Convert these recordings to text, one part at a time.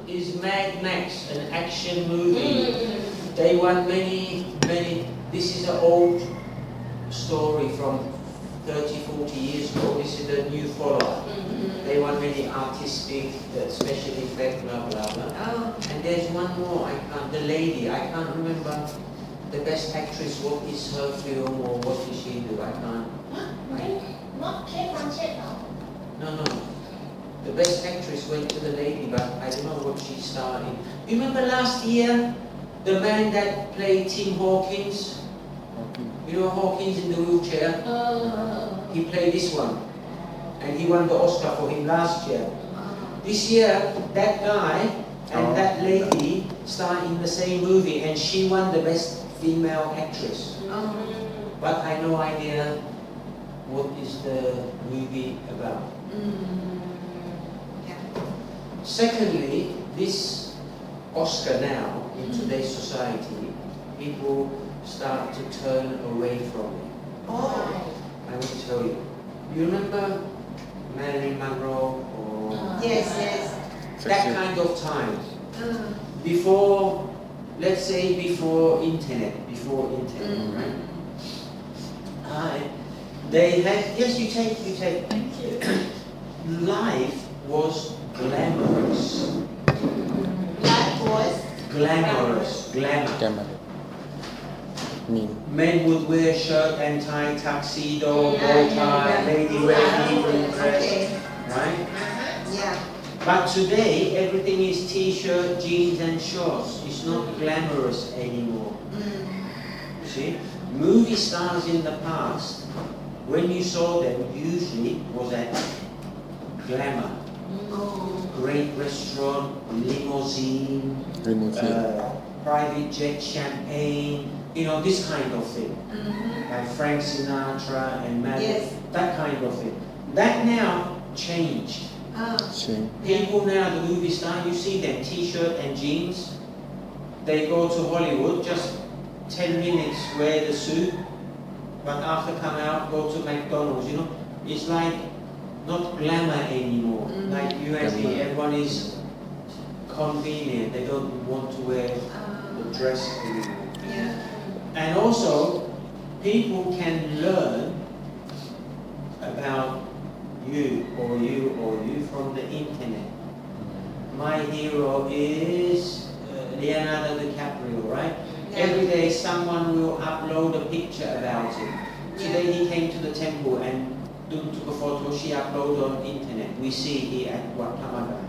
is Mad Max, an action movie. They won many. This is an old story from 30, 40 years ago. This is a new follow-up. They won many artistic, special effect, blah blah blah. Oh. And there's one more. The lady. I can't remember the best actress. What is her film or what did she do? I can't. Not Kate Blanchett, no. No. The best actress went to the lady, but I don't know what she starred in. You remember last year, the man that played Tim Hawkins? You know Hawkins in the wheelchair? He played this one. And he won the Oscar for him last year. This year, that guy and that lady starred in the same movie, and she won the best female actress. But I have no idea what is the movie about. Secondly, this Oscar now, in today's society, people start to turn away from it. I want to tell you. You remember Marilyn Monroe or Yes. that kind of time? Before, let's say before internet, right? They had, yes, you take. Thank you. Life was glamorous. Life was Glamorous. Gamma. Mean. Men would wear shirt and tie, tuxedo, bow tie, lady wear evening dress, right? Yeah. But today, everything is t-shirt, jeans and shorts. It's not glamorous anymore. You see? Movie stars in the past, when you saw them, usually was at glamour. Great restaurant, limousine, private jet, champagne, this kind of thing. Like Frank Sinatra and Madonna, that kind of thing. That now changed. People now, the movie star, you see them t-shirt and jeans. They go to Hollywood, just 10 minutes wear the suit, but after come out, go to McDonald's, It's like not glamour anymore. Like you and me, everyone is convenient. They don't want to wear the dress anymore. And also, people can learn about you from the internet. My hero is Leonardo DiCaprio, right? Every day someone will upload a picture about him. Today he came to the temple and took a photo, she uploaded on internet. We see he at Guatemala.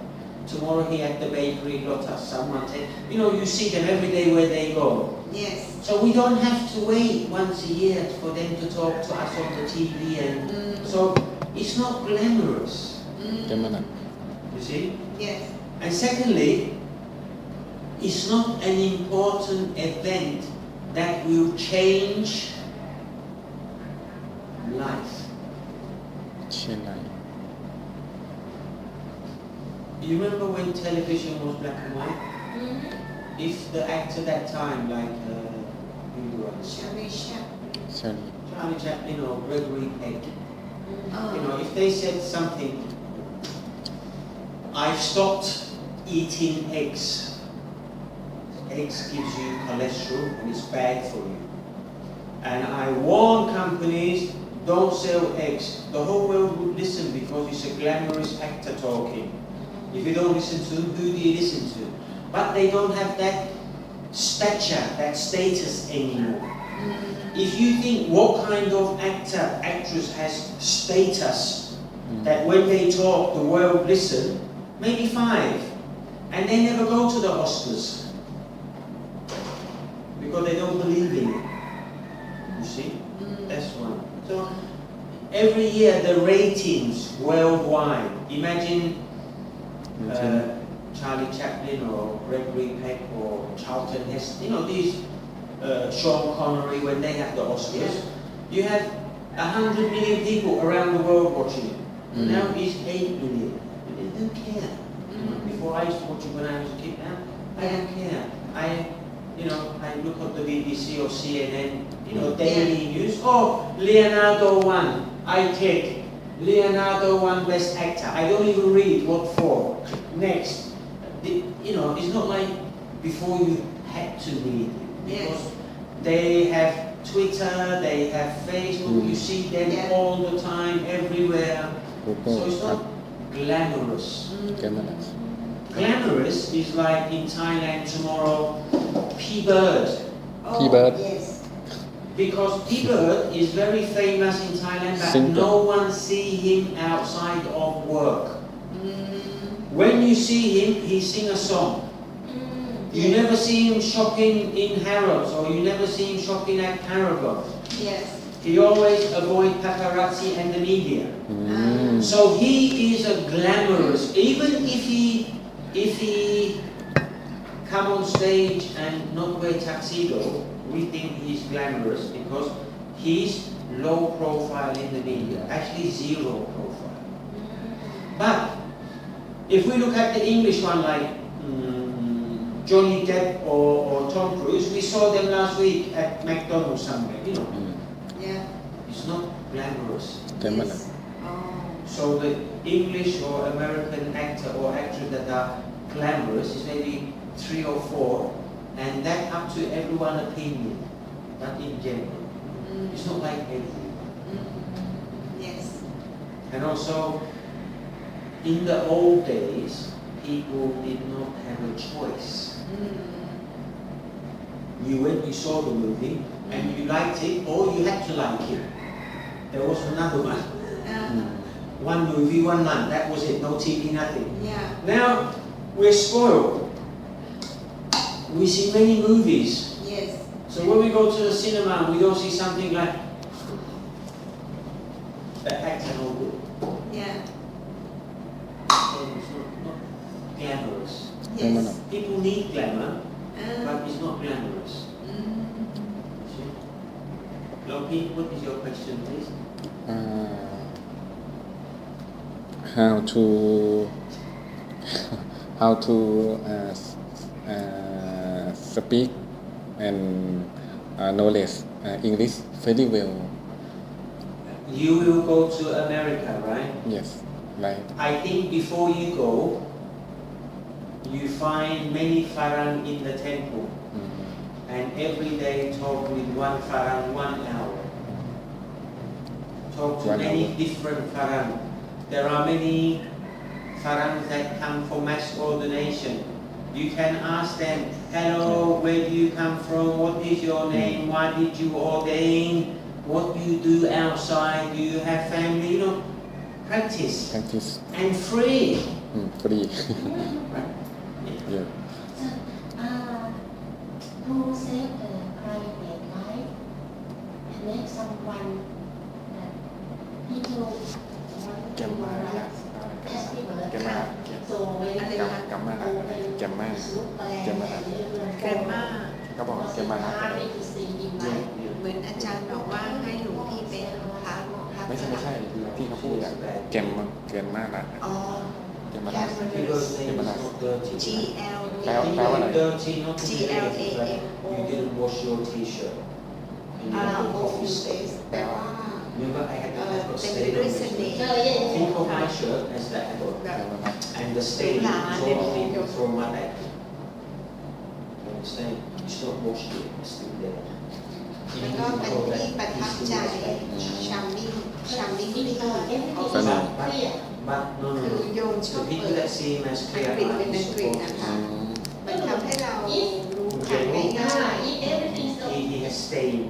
Tomorrow he at the bakery Lotus. Someone you see them every day where they go. Yes. So we don't have to wait once a year for them to talk to us on the TV, and so it's not glamorous. You see? Yes. And secondly, it's not an important event that will change life. You remember when television was black and white? If the actor that time, like who was Charlie Chaplin or Gregory Peck, if they said something, I've stopped eating eggs. Eggs gives you cholesterol and it's bad for you. And I warn companies, don't sell eggs. The whole world would listen because it's a glamorous actor talking. If you don't listen to him, who do you listen to? But they don't have that stature, that status anymore. If you think what kind of actor, actress has status, that when they talk, the world listen, maybe 5. And they never go to the Oscars. Because they don't believe in it. You see? That's one. So, every year the ratings worldwide, imagine Charlie Chaplin or Gregory Peck or Charlton Heston, these Sean Connery, when they have the Oscars, you have 100 million people around the world watching it. Now it's 8 million. They don't care. Before I used to watch it when I was a kid. Now I don't care. I look at the BBC or CNN, daily news. Oh, Leonardo won. I take Leonardo won Best Actor. I don't even read what for. Next, you know, it's not like before you had to read it. Because Yes. they have Twitter, they have Facebook, you see them Yeah. all the time, everywhere. So Google it's ครับ not glamorous. Glamorous Glamorous is like in Thailand tomorrow, P-Bird. Oh, T-bird. Yes. Because P-Bird is very famous in Thailand, but Singer. no one see him outside of work. Mm, When you see him, he sing a song. You Yes. never see him shopping in Harrods, or you never see him shopping at Paragon. Yes. He always avoid paparazzi and the media. อืม So he is a glamorous, even if he come on stage and not wear tuxedo, we think he's glamorous because he's low profile in the media, actually zero profile. But if we look at the English one like Johnny Depp or Tom Cruise, we saw them last week at McDonald's somewhere, you know. อืม Yeah. It's not glamorous. Glamorous Yes. Oh. So the English or American actor or actress that are glamorous is maybe 3 or 4, and that up to everyone's opinion, not in general. It's not like everyone. Yes. And also, in the old days, people did not have a choice. You went, you saw the movie, and you liked it, or you had to like it. There was another one. One movie, 1 month, that was it, no TV, nothing. Yeah. Now, we're spoiled. We see many movies. Yes. So when we go to the cinema, we don't see something like, that actor no good. Yeah. So it's not glamorous. Glamorous. Yes. People need glamour, but Uh, it's not glamorous. See? Loki, what is your question, please? how to speak and knowledge English very well. You will go to America, right? Yes, right. I think before you go, you find many Farang in the temple, and every day talk with one Farang 1 hour. Talk to 1 many hour. different Farang. There are many Farangs that come for mass ordination. You can ask them, hello, where do you come from? What is your name? Why did you ordain? What do you do outside? Do you have family? You know, practice. Practice And free. free. Right? Yeah. To save the private life and make someone that people want to happy birthday. So when they open look back Grandma ก็บอกแกมา happy to see him right? เหมือนอาจารย์บอกว่าให้หลวงพี่เป็นพระ ไม่ใช่คือที่เขาพูดอะแกมมากนะ อ๋อ แกมมา Because name is not dirty. G L I think That one, it's dirty, not to be GLAM. dirty, but you didn't wash your t-shirt. And you have a coffee stain. แปลว่า Remember, I had เต็ม a ไป stain ด้วย on เส this. น่ห์ Think of my shirt as the apple. แบบ And the stain is Nah, totally then- from my back. You understand? It's not washed yet, it's still there. แล้วก็เป็นที่ประทับใจชามิ่งที่ สนุก But no, คือ no, โย no. มชอบ The เปิ people ด that see him as อัง clear กฤษเป็น eyes อังกฤษ supposed นะ to คะ มันทำให้เรารู้ข่าวง่าย he has stained.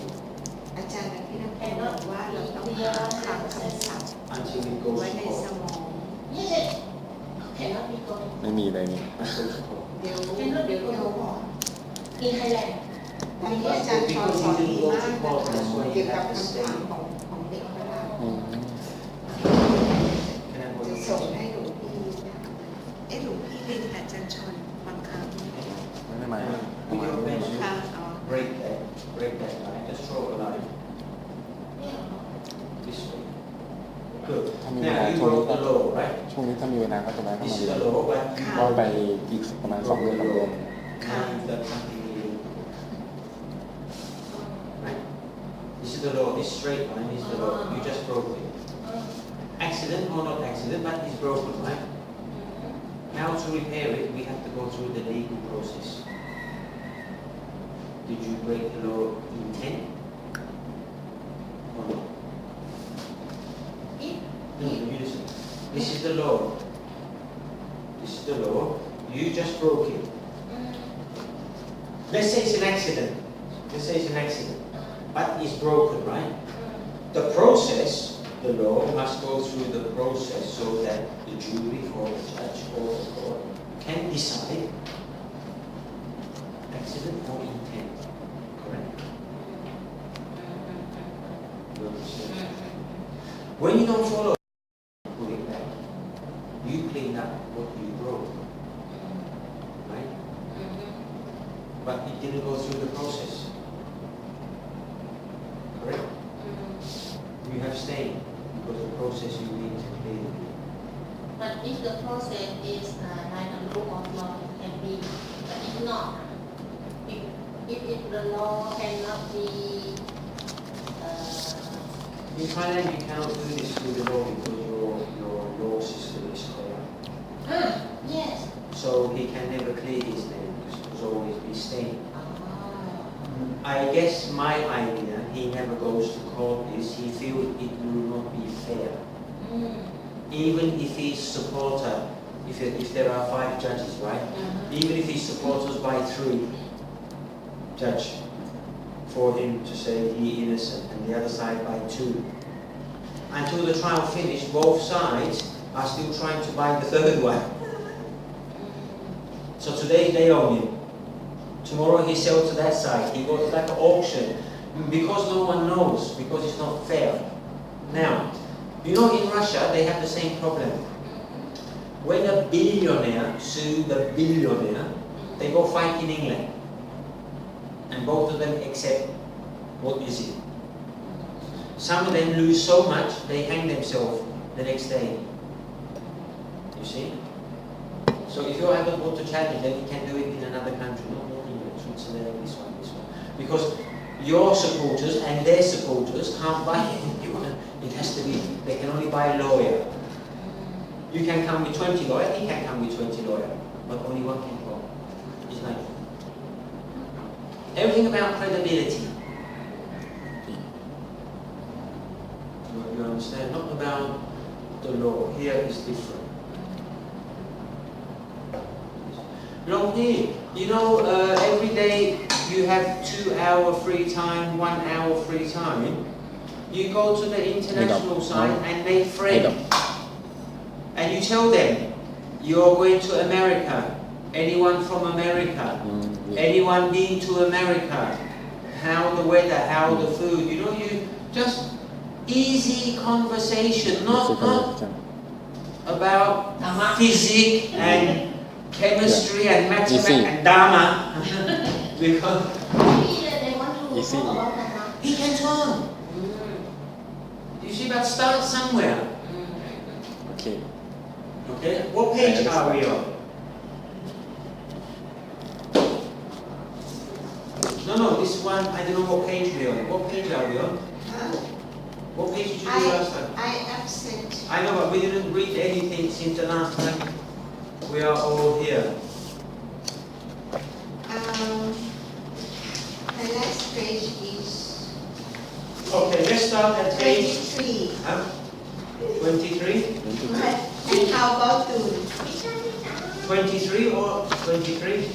ๆอาจารย์ที่นั่นบอกว่าเราต้องหาคำศัพท์ Until it goes ไว้ to ในส court. มอง cannot be going ไม่มีเลยนี่ That goes to court. เดี๋ยวโยม in Thailand. ตอนนี้อาจารย์สอนดีมากนะคะเกี่ยวกับคำถามของเด็กของเรา Can I go จะ to ส่ง court? ให้หลวงพี่นะหลวงพี่เรียนอาจารย์ชนบางครั้ง ไม่ได้หมาย With your pen, ค่ะอ๋อ break that line. Just draw a line. This way. Good. ถ้ามีเวลา Now you ช่วงนี้ wrote ก็ the law, right? ช่วงนี้ถ้ามีเวลาก็จะได้เข้า This มา is เรีย the น law, but ก็ไปอีกประมาณ2 เดือน 3 เดือน ค่ะ now you've done something new. Right? This is the law. This straight line is the law. You just broke it. Accident or not accident, but it's broken, right? how to repair it, we have to go through the legal process. Did you break the law intent? Or not? If No, you listen. This is the law. This is the law. You just broke it. Let's say it's an accident. Let's say it's an accident. But it's broken, right? The process, the law must go through the process so that the jury or the judge or the court can decide accident or intent. Correct? You understand? When you don't follow, put it back. You clean up what you broke. Right? But it didn't go through the process. Correct? You have stayed because the process you need to clean. But if the process is like a rule of law, it can be. But if not, if the law cannot be In Thailand, you cannot do this through the law because your law system is corrupt. yes. So he can never clear his name because there's always be stained. I guess my idea, he never goes to court is he feels it will not be fair. Even if he's supporter, if there are 5 judges, right? Even if he's supporters by 3 judge for him to say he innocent and the other side by 2. Until the trial finished, both sides are still trying to buy the 3rd one. So today they own him. Tomorrow he sells to that side. He goes like an auction because no one knows, because it's not fair. Now, you know in Russia they have the same problem. When a billionaire sues the billionaire, they go fight in England. And both of them accept what is it. Some of them lose so much they hang themselves the next day. You see? So if you ever go to challenge, then you can do it in another country, not England, Switzerland, this one. Because your supporters and their supporters can't buy anyone. It has to be, they can only buy a lawyer. You can come with 20 lawyers, he can come with 20 lawyers, but only one can go. It's like everything about credibility. You understand? Not about the law. Here is different. Longi, you know, every day you have 2 hour free time, 1 hour free time. You go to the international side and make friends. And you tell them, you're going to America. Anyone from America? Anyone been to America? How the weather, how the food. You know, you just easy conversation, not about physics and chemistry and mathematics and Dharma. Because they want to talk about that. he can talk. You see, but start somewhere. Okay. Okay, what page are we on? No, this one, I don't know what page we're on. What page are we on? What page did you do last time? I absent. I know, but we didn't read anything since the last time. We are all here. The last page is Okay, let's start at page 23. 23? And how about to 23 or 23?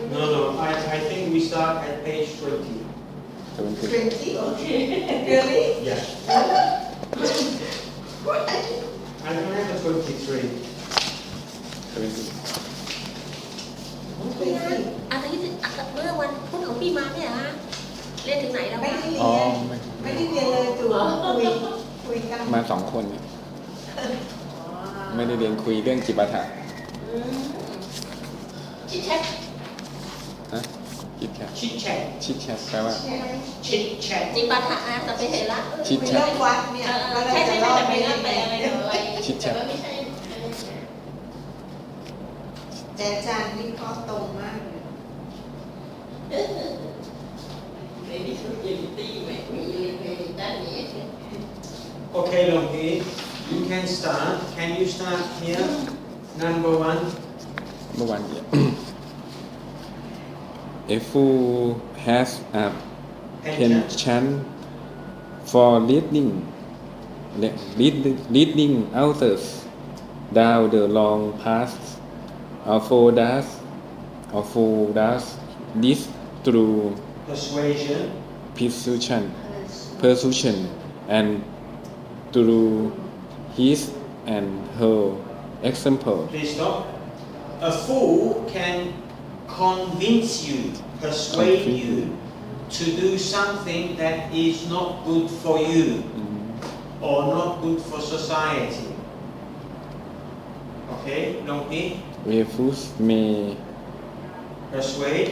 No, I think we start at page 20. 20? Okay. Really? Yeah. I don't have a 23. พี่นะอาทิตย์เมื่อวันพุธหลวงพี่มาเนี่ยฮะเรียนถึงไหนแล้ว ไม่ คะ ได้เรีย อ๋อน ไม่ได้เรียนเลยตู่คุยกัน มา2 คนเนี่ยไม่ได้เรียนคุยเรื่องจิปาถะ ชิดแชท ฮะชิดแชท Chit chat. ชิดแชทแปลว่า Chit chat. จิปาถะนะแต่ไปเห็นละ ชิดแช เรื่ ท องวัดเนี่ยก็ ใช่ จะ ใช่ เล่า แต่ ไป ไม่ เรื่ ได้ อย แปลอะไรเลย ชิดแชท แต่ว่าไม่ใช่ แต่อาจารย์วิเคราะห์ตรงมากเลย เอ๊ Okay, Longhi, you can start. Can you start here? Number one. เมื่อวานเนี่ย A fool has a penchant for leading others down the long path. A fool does this through persuasion and through his and her example. Please stop. A fool can convince you, persuade you to do something that is not good for you or not good for society. Okay, Longhi? Where fools may Persuade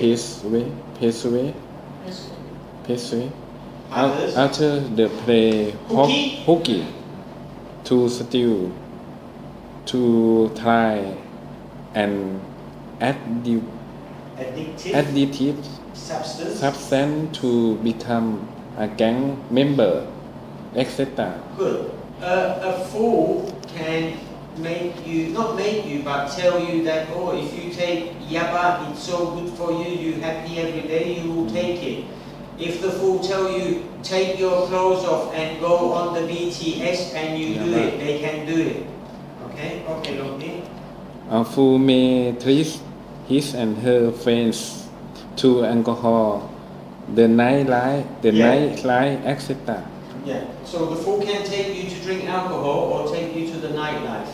persuade others. after the play hooky to steal, to try and additive substance to become a gang member, etc. Good. A fool can not make you, but tell you that, oh, if you take yaba, it's so good for you, you're happy every day, you will take it. If the fool tell you, take your clothes off and go on the BTS and you do it, they can do it. Okay? Okay, Longhi? A fool may treat his and her friends to alcohol, the nightlife, etc. Yeah. So the fool can take you to drink alcohol or take you to the nightlife.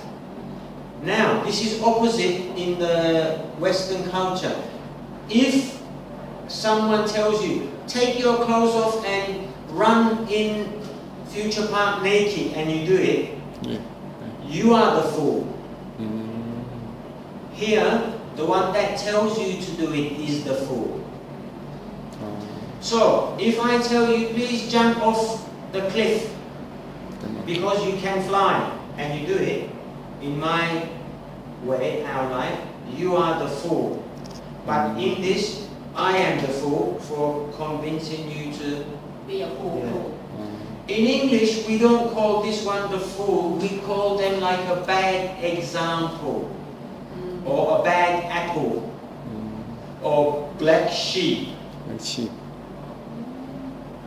Now, this is opposite in the Western culture. If someone tells you, take your clothes off and run in Future Park naked, and you do it, you are the fool. Here, the one that tells you to do it is the fool. So, if I tell you, please jump off the cliff because you can fly, and you do it, in my way, our life, you are the fool. But in this, I am the fool for convincing you to be a fool. In English, we don't call this one the fool, we call them like a bad example, or a bad apple, or black sheep.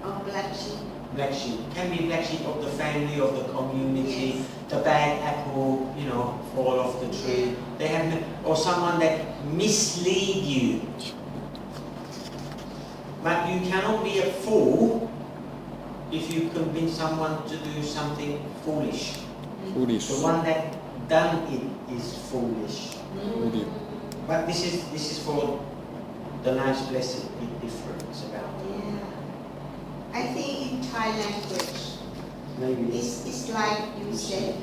Or black sheep. Black sheep. Can be black sheep of the family, of the community, the bad apple, fall off the tree. They have or someone that mislead you. But you cannot be a fool if you convince someone to do something foolish. The one that done it is foolish. But this is for the nice blessed big difference about it. I think in Thai language, Maybe it's like you said.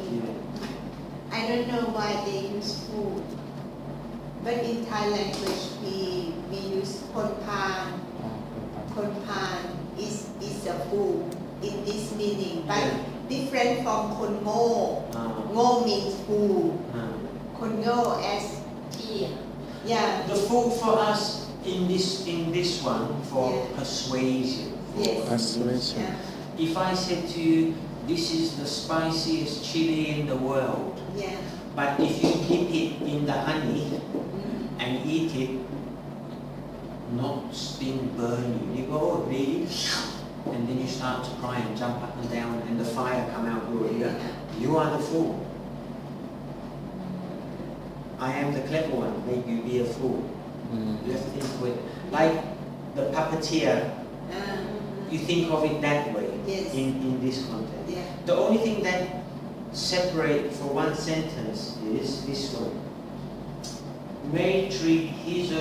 I don't know why they use food, but in Thai language we use kon pan. Kon pan is a fool in this meaning, but different from kon ngo. Ngo means fool. Kon ngo as Fear. The fool for us in this one for persuasion. Yes. Persuasion. Yeah. If I said to you, this is the spiciest chili in the world, Yeah. but if you dip it in the honey and eat it, not sting, burn you. You go, oh, really? And then you start to cry and jump up and down and the fire come out your ear. You are the fool. I am the clever one, make you be a fool. You have to think of it. Like the puppeteer, you think of it that way in this context. Yeah. The only thing that separate for one sentence is this one. May treat his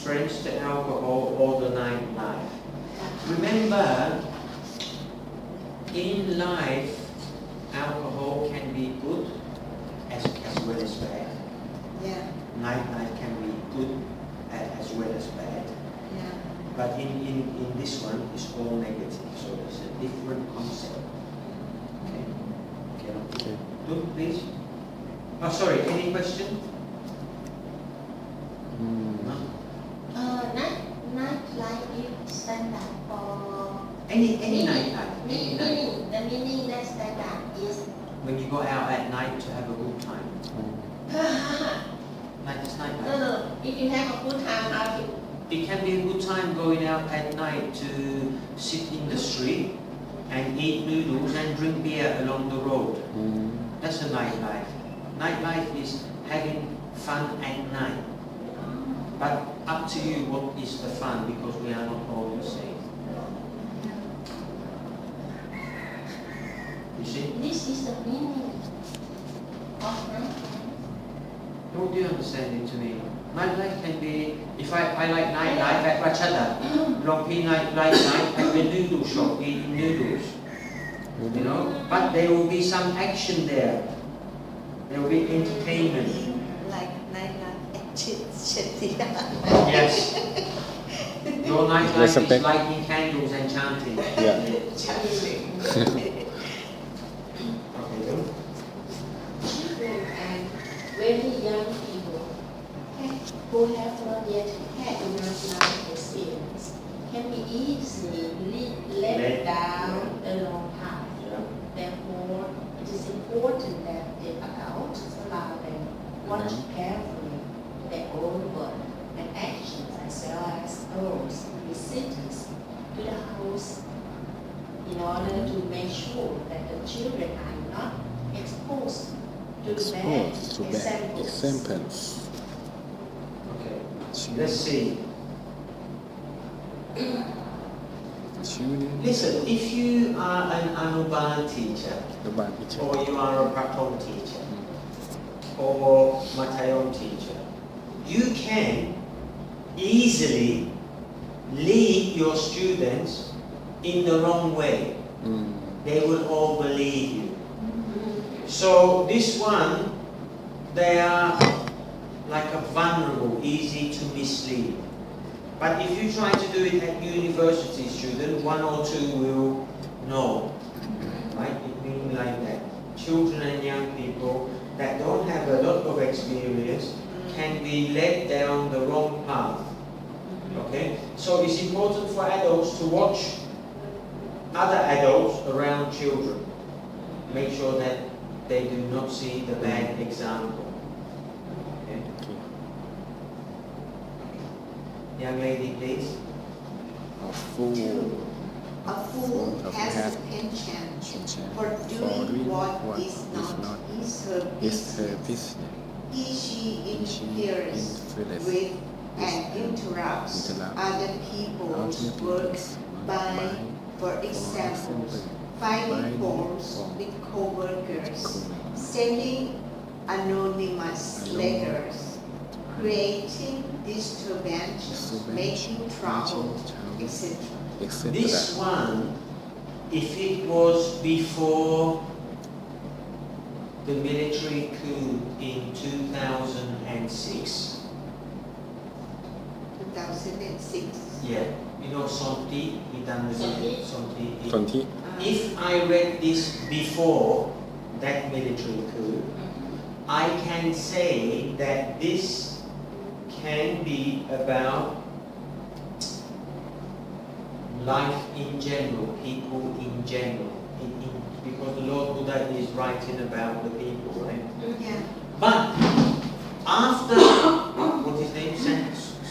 friends to alcohol or the nightlife. Remember, in life, alcohol can be good as well as bad. Yeah. Nightlife can be good as well as bad. Yeah. But in this one, it's all negative, so it's a different concept. Okay. Good, please. Oh, sorry, any question? No? Nightlife is standard for Any night life. Any night. The meaning that standard is When you go out at night to have a good time. Night is night life. no. If you have a good time, how you It can be a good time going out at night to sit in the street and eat noodles and drink beer along the road. อืม That's a nightlife. Nightlife is having fun at night. But up to you what is the fun, because we are not all the same. You see? this is the meaning of night. What do you understand it to me? Nightlife can be, if I like nightlife at Rachada, Long P night at the noodle shop eating noodles. You know? But there will be some action there. There will be entertainment. Like nightlife at Chetia. Yes. Your nightlife is Respect. lighting candles and chanting. Yeah. Okay, then. Children and very young people who have not yet had enough life experience can be easily led down the wrong path. Yeah. Therefore, it is important that the adults allow them watch carefully their own words and actions, as well as those visitors to the house, in order to make sure that the children are not exposed to bad exposed to bad examples. examples Okay. Let's see. children Listen, if you are an Anuban teacher, ระบาดวิชา or you are a Pratom teacher, or Matayom teacher, you can easily lead your students in the wrong way. อืม They will all believe you. So this one, they are like a vulnerable, easy to mislead. But if you try to do it at university students, one or two will know. Right? It means like that. Children and young people that don't have a lot of experience can be led down the wrong path. Okay? So it's important for adults to watch other adults around children. Make sure that they do not see the bad example. Okay? Young lady, please. a fool A fool has a penchant for doing what is not his her is her business. business She interferes with and interrupts other people's work by, for example, filing forms with co-workers, sending anonymous letters, creating disturbance, making trouble, etc. etc. This one, if it was before the military coup in 2006, 2006. yeah, you know Sonti, he done the Sonti. Sonti. คนที่ If I read this before that military coup, I can say that this can be about life in general, people in general, because the Lord Buddha is writing about the people, right? Yeah. But after, what his name said,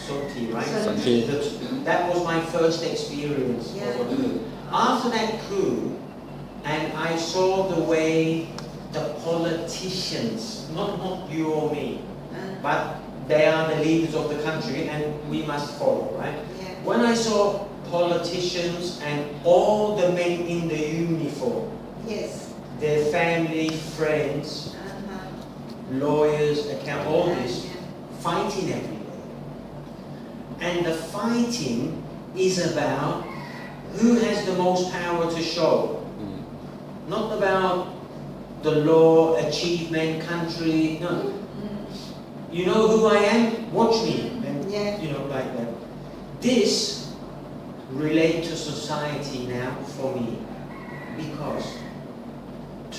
Soti, right? Sonti. That was my first experience of a coup. After that coup, and I saw the way the politicians, not you or me, but they are the leaders of the country and we must follow, right? Yeah. When I saw politicians and all the men in the uniform, Yes. their family, friends, lawyers, all this, fighting everywhere. And the fighting is about who has the most power to show. อืม Not about the law, achievement, country, no. You know who I am? Watch me. And, Yeah. you know, like that. This relate to society now for me. Because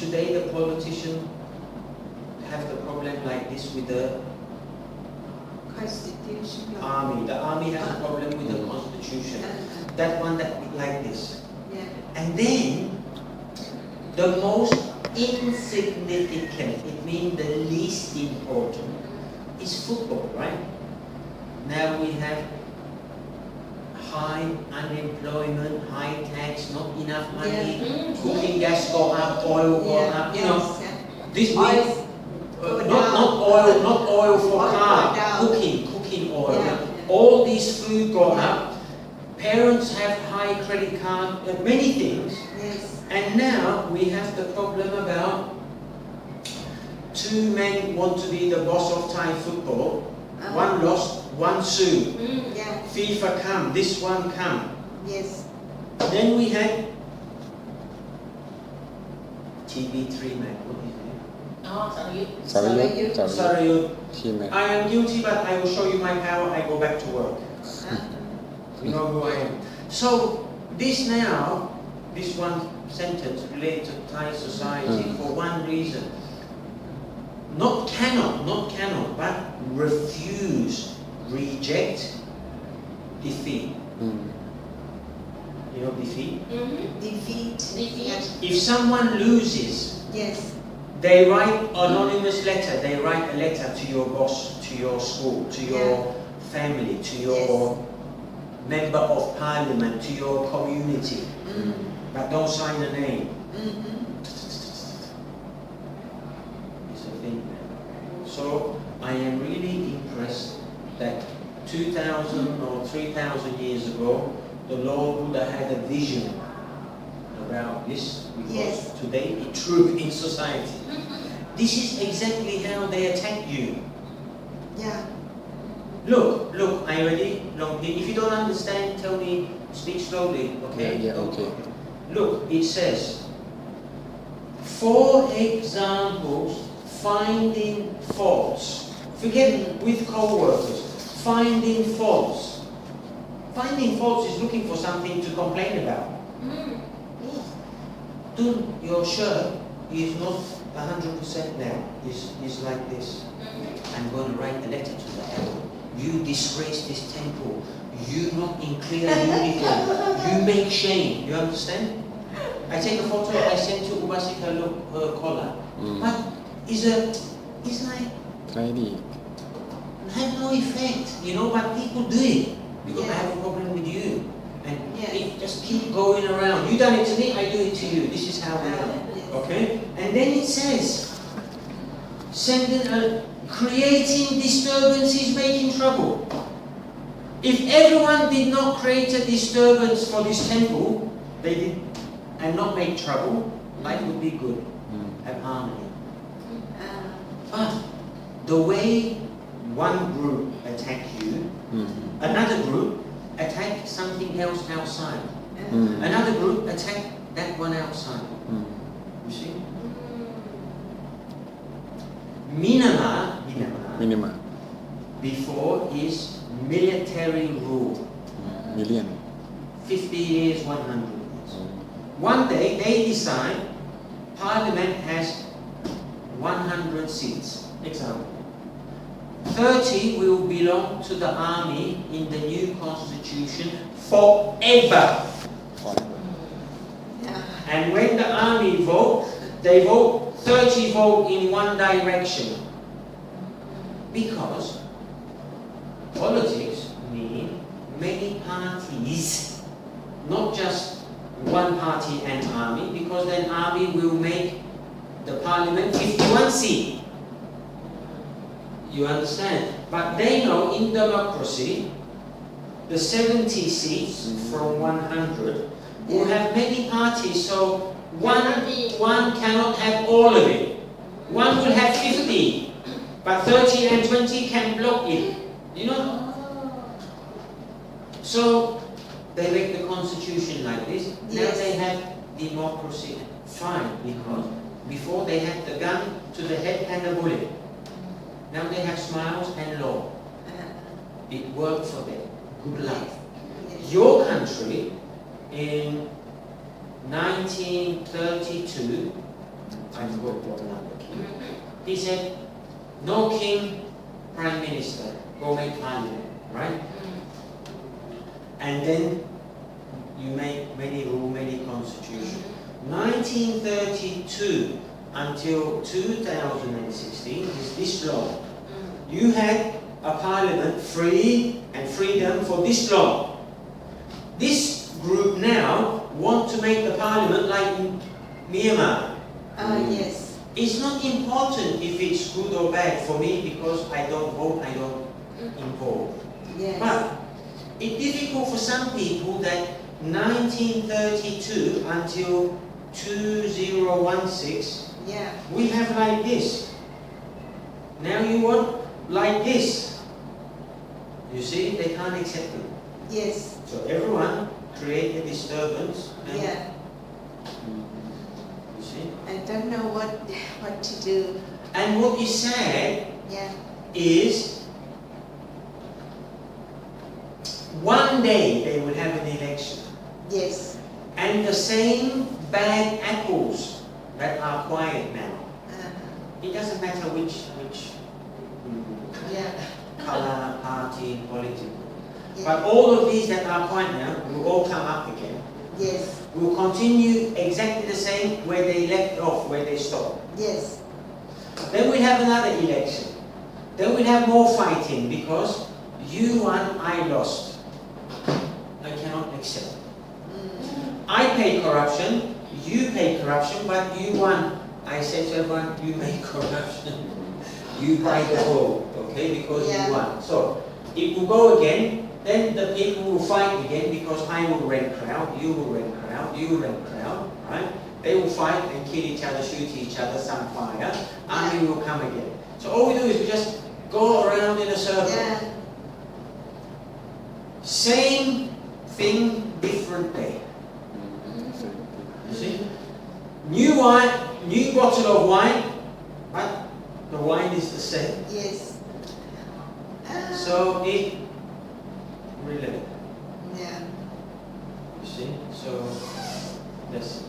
today the politicians have the problem like this with the Constitution. army. The army has a problem with the constitution. That one that like this. Yeah. And then the most insignificant, it means the least important, is football, right? Now we have high unemployment, high tax, not enough money, cooking gas go up, oil go up, you know. This week, not oil for car, cooking oil. All these food go up. Parents have high credit card, many things. Yes. And now we have the problem about two men want to be the boss of Thai football. One lost, one sued. Yeah. FIFA come, this one come. Yes. Then we had TB3 man, what is it? Oh, sorry. สรยุทธ์ Sarayut. ทีมไหน I am guilty, but I will show you my power. I go back to work. You know who I am. So this now, this one sentence related to Thai society for one reason. Not cannot, but refuse, reject, defeat. You know defeat? Defeat. If someone loses, Yes. they write anonymous letter. They write a letter to your boss, to your school, to your family, to your member of parliament, to your community. But don't sign a name. It's a thing. So I am really impressed that 2,000 or 3,000 years ago, the Lord Buddha had a vision about this, because today it's true in society. This is exactly how they attack you. Yeah. Look, I already long. If you don't understand, tell me, speak slowly, okay? Yeah, okay. Look, it says, 4 examples finding faults. Forget with co-workers, finding faults. Finding faults is looking for something to complain about. Dude, your shirt is not 100% now, is like this. I'm going to write a letter to the elder. You disgrace this temple. You not in clear uniform. You make shame. You understand? I take a photo, I send to Ubasika, look, her collar. But it's like, ใช่ดี have no effect, you know, but people do it. Because I have a problem with you. And it just keep going around. You done it to me, I do it to you. This is how we are. Okay? And then it says, creating disturbances, making trouble. If everyone did not create a disturbance for this temple, they did, and not make trouble, life would be good, have harmony. But the way one group attack you, another group attack something else outside. Another group attack that one outside. You see? Myanmar มินิมา before is military rule. มิเลียน 50 years, 100 years. One day they decide Parliament has 100 seats. Example. 30 will belong to the army in the new constitution forever. And when the army vote, they vote 30 vote in one direction. Because politics mean many parties, not just one party and army, because then army will make the parliament 51 seat. You understand? But they know in democracy, the 70 seats from 100 will have many parties, so one cannot have all of it. One will have 50, but 30 and 20 can block it. You know? So they make the constitution like this. Now they have democracy. Fine, because before they had the gun to the head and the bullet. Now they have smiles and law. It worked for them. Good luck. Your country in 1932, I forgot what number. He said, no king, prime minister, go make parliament, right? And then you make many rules, many constitutions. 1932 until 2016 is this long. You had a parliament free and freedom for this long. This group now want to make the parliament like in Myanmar. Yes. It's not important if it's good or bad for me because I don't vote, I don't involve. Yes. But it's difficult for some people that 1932 until 2016 Yeah. we have like this. Now you want like this. You see, they can't accept it. Yes. So everyone create a disturbance. And Yeah. you see. I don't know what to do. And what is sad Yeah. is one day they will have an election. Yes. And the same bad apples that are quiet now. It doesn't matter which Yeah. color, party, political. Yeah. But all of these that are quiet now will all come up again. Yes. Will continue exactly the same where they left off, where they stopped. Yes. Then we have another election. Then we have more fighting because you won, I lost. I cannot accept. I pay corruption, you pay corruption, but you won. I said to everyone, you make corruption. You buy the vote, okay, because Yeah. you won. So it will go again, then the people will fight again because I will rent crowd, you will rent crowd, you will rent crowd, right? They will fight and kill each other, shoot each other, some fire, army will come again. So all we do is we just go around in a circle. Yeah. Same thing, different day. You see? New wine, new bottle of wine, but the wine is the same. Yes. So it really, Yeah. you see? So yes,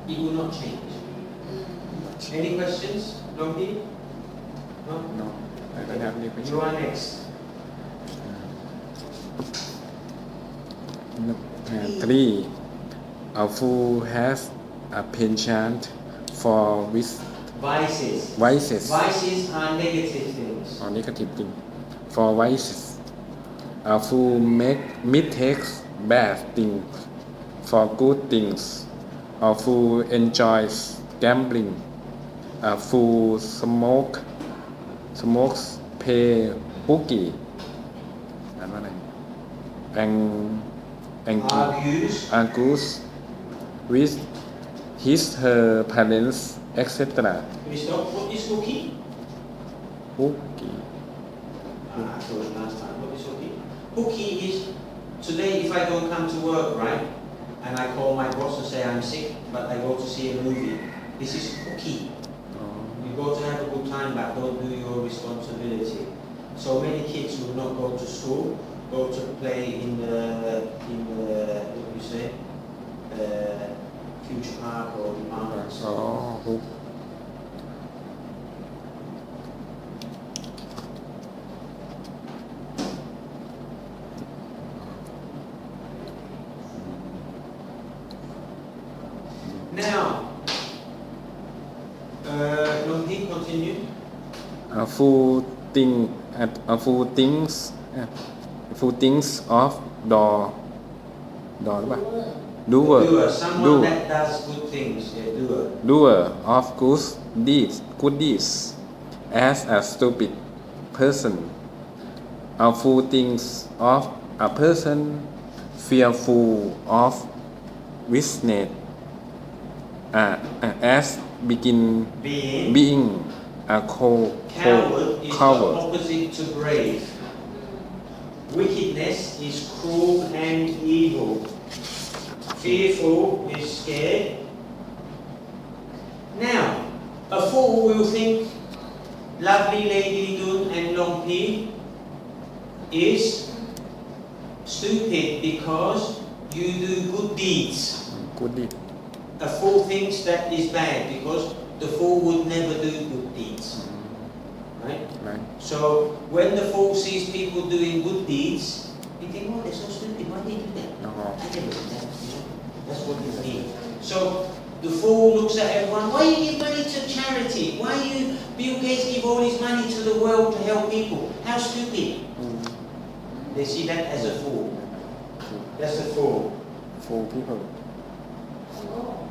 it will not change. Any questions, Loki? No? No, I don't have any You question. are next. No. 3. A fool has a penchant for Vices. vices Vices are negative things. or negative thing. For vices, a fool make mistakes bad things for good things. A fool enjoys gambling. A fool smokes pay bookie อ่านว่าอะไร argues with her parents etc. Mr. What is cookie? bookie So last time, what is cookie? Cookie is today if I don't come to work, right? And I call my boss and say I'm sick, but I go to see a movie. This is cookie. You go to have a good time, but don't do your responsibility. So many kids will not go to school, go to play in the what do you say, future park or departmentอ๋อ store. hook Now, Long Hee, continue. a fool thinks of door หรือเปล่า doer Someone that does good things. Yeah, doer of good deeds as a stupid person. A fool thinks of a person fearful of witness as being a Coward is the coward. opposite to brave. Wickedness is cruel and evil. Fearful is scared. Now, a fool will think lovely Lady Dun and Long Hee is stupid because you do good deeds. good deed A fool thinks that is bad because the fool would never do good deeds. Right? right So when the fool sees people doing good deeds, he thinks, oh, they're so stupid, why they do that? Oh. I never do that. You know? That's what you mean. So The fool looks at everyone. Why you give money to charity? Why you Bill Gates give all his money to the world to help people? How stupid! They see that as a fool. That's a fool. Fool people. Oh.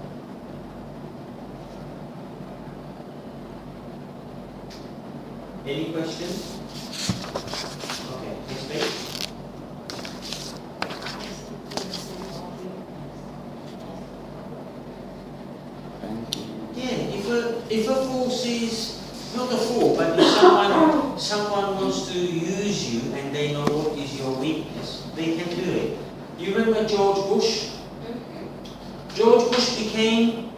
Any questions? Okay, next page. Thank you. Yeah, if a fool sees, not a fool, but if someone wants to use you and they know what is your weakness, they can do it. You remember George Bush? George Bush became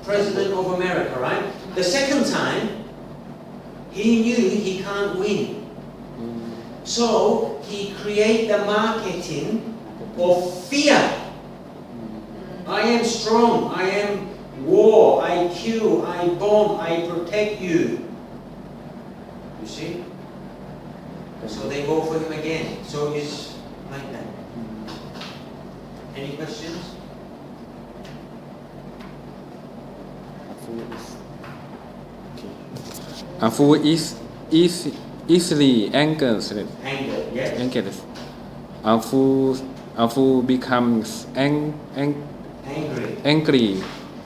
President of America, right? The second time, he knew he can't win. So he created the marketing of fear. I am strong, I am war, I kill, I bomb, I protect you. You see? So they go for him again. So it's like that. Any questions? A fool is easily angered. Anger, yes. Angered. A fool becomes angry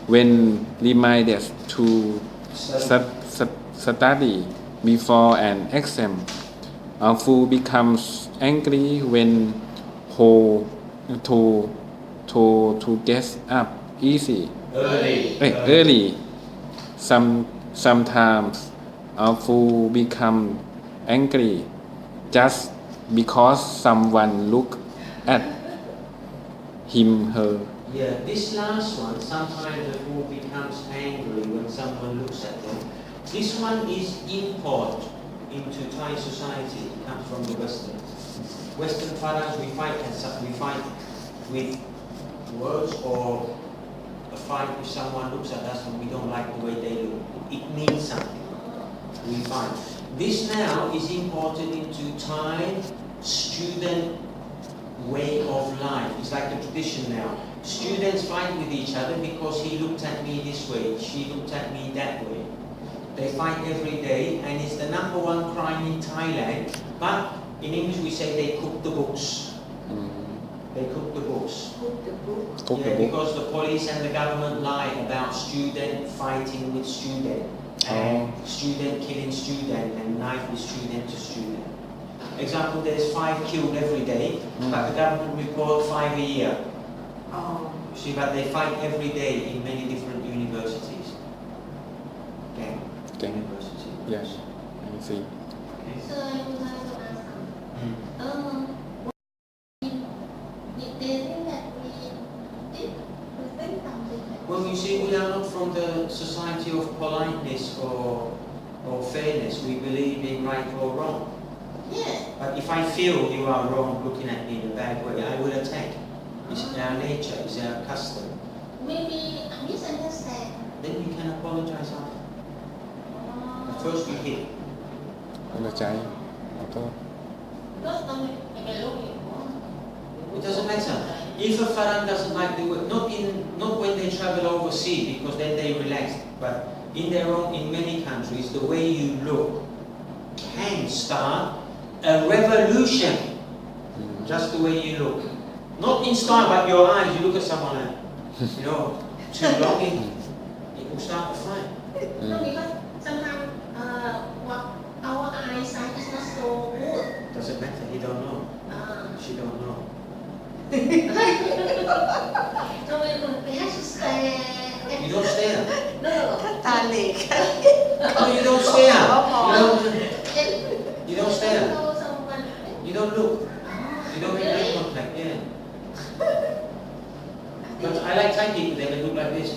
when reminded to study before an exam. A fool becomes angry when to get up early. Sometimes a fool become angry just because someone look at her. Yeah, this last one, sometimes the fool becomes angry when someone looks at them. This one is import into Thai society. It comes from the Western Fathers, we fight with words or a fight if someone looks at us and we don't like the way they look. It means something. We fight. This now is imported into Thai student way of life. It's like a tradition now. Students fight with each other because he looked at me this way, she looked at me that way. They fight every day and it's the number one crime in Thailand. But in English we say they cook the books. They cook the books. Because the police and the government lie about student fighting with student. And student killing student and knife with student to student. Example, there's 5 killed every day, but the government report 5 a year. See, but they fight every day in many different universities. Okay. University. Yes, I see. Okay. So I would like to ask if they think that we think something like When we say we are not from the society of politeness or fairness, we believe in right or wrong. yes, But if I feel you are wrong looking at me in a bad way, I will attack. It's our nature, it's our custom. maybe a misunderstand. Then you can apologize after. But first we hit. เข้าใจขอโทษ Becauseไม่รู้อยู่ It doesn't matter. If a Farang doesn't like the way, not when they travel overseas because then they relax, but in many countries, the way you look can start a revolution. Just the way you look. Not in style, but your eyes, you look at someone and, too long, it will start a fight. No, because sometimes what our eyesight is not so good. Doesn't matter, he don't know. She don't know. So we have to stare. You don't stare. No. ตาเหล็ก No, you don't stare. You don't If stare. know someone. You don't look. You don't make eye Really? contact, yeah. But I like Thai people, they can look like this.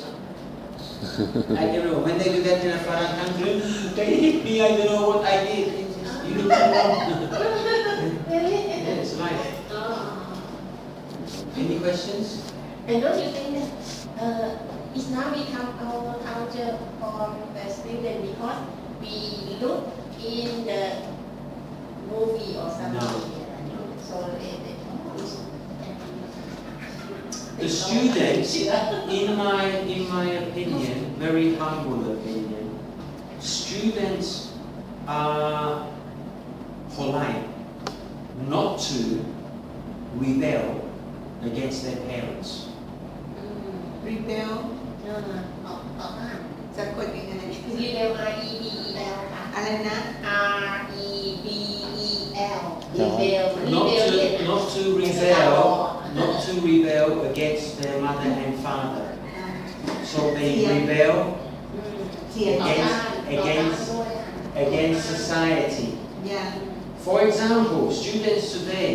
I don't know, when they do that in a foreign country, they hit me, I don't know what I did. You look too long. Really? Yeah, it's life. Any questions? And don't you think that it's now become our culture for the student because we look in the movie or something? No. So the students, in my opinion, very humble opinion, students are polite not to rebel against their parents. rebel ออกอ่าน สะกดยังไง rebel R E B E L ค่ะ อะไรนะ R E B E L rebel Not to rebel, Rebel. not to rebel against their mother and father. So they rebel เขียน against society. อย่า For example, students today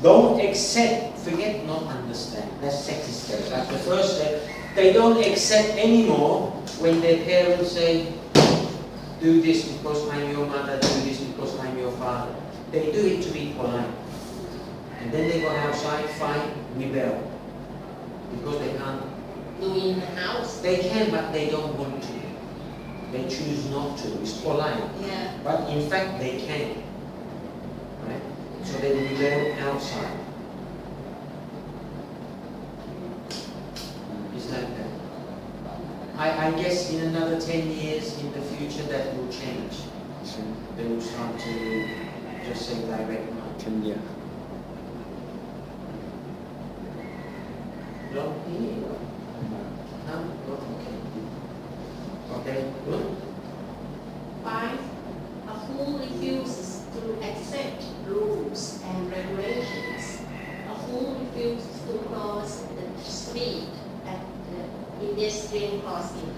don't accept, forget not understand. That's second step. That's the first step. They don't accept anymore when their parents say, do this because I'm your mother, do this because I'm your father. They do it to be polite. And then they go outside, fight, rebel. Because they can't. do in the house They can, but they don't want to. They choose not to. It's polite. อย่า But in fact, they can. Right? So they rebel outside. It's like that. I guess in another 10 years in the future that will change. They will start to just say direct no. 10 years No? No? Okay. Okay, good. 5. A fool refuses to accept rules and regulations. A fool refuses to cross the street at the pedestrian crossing.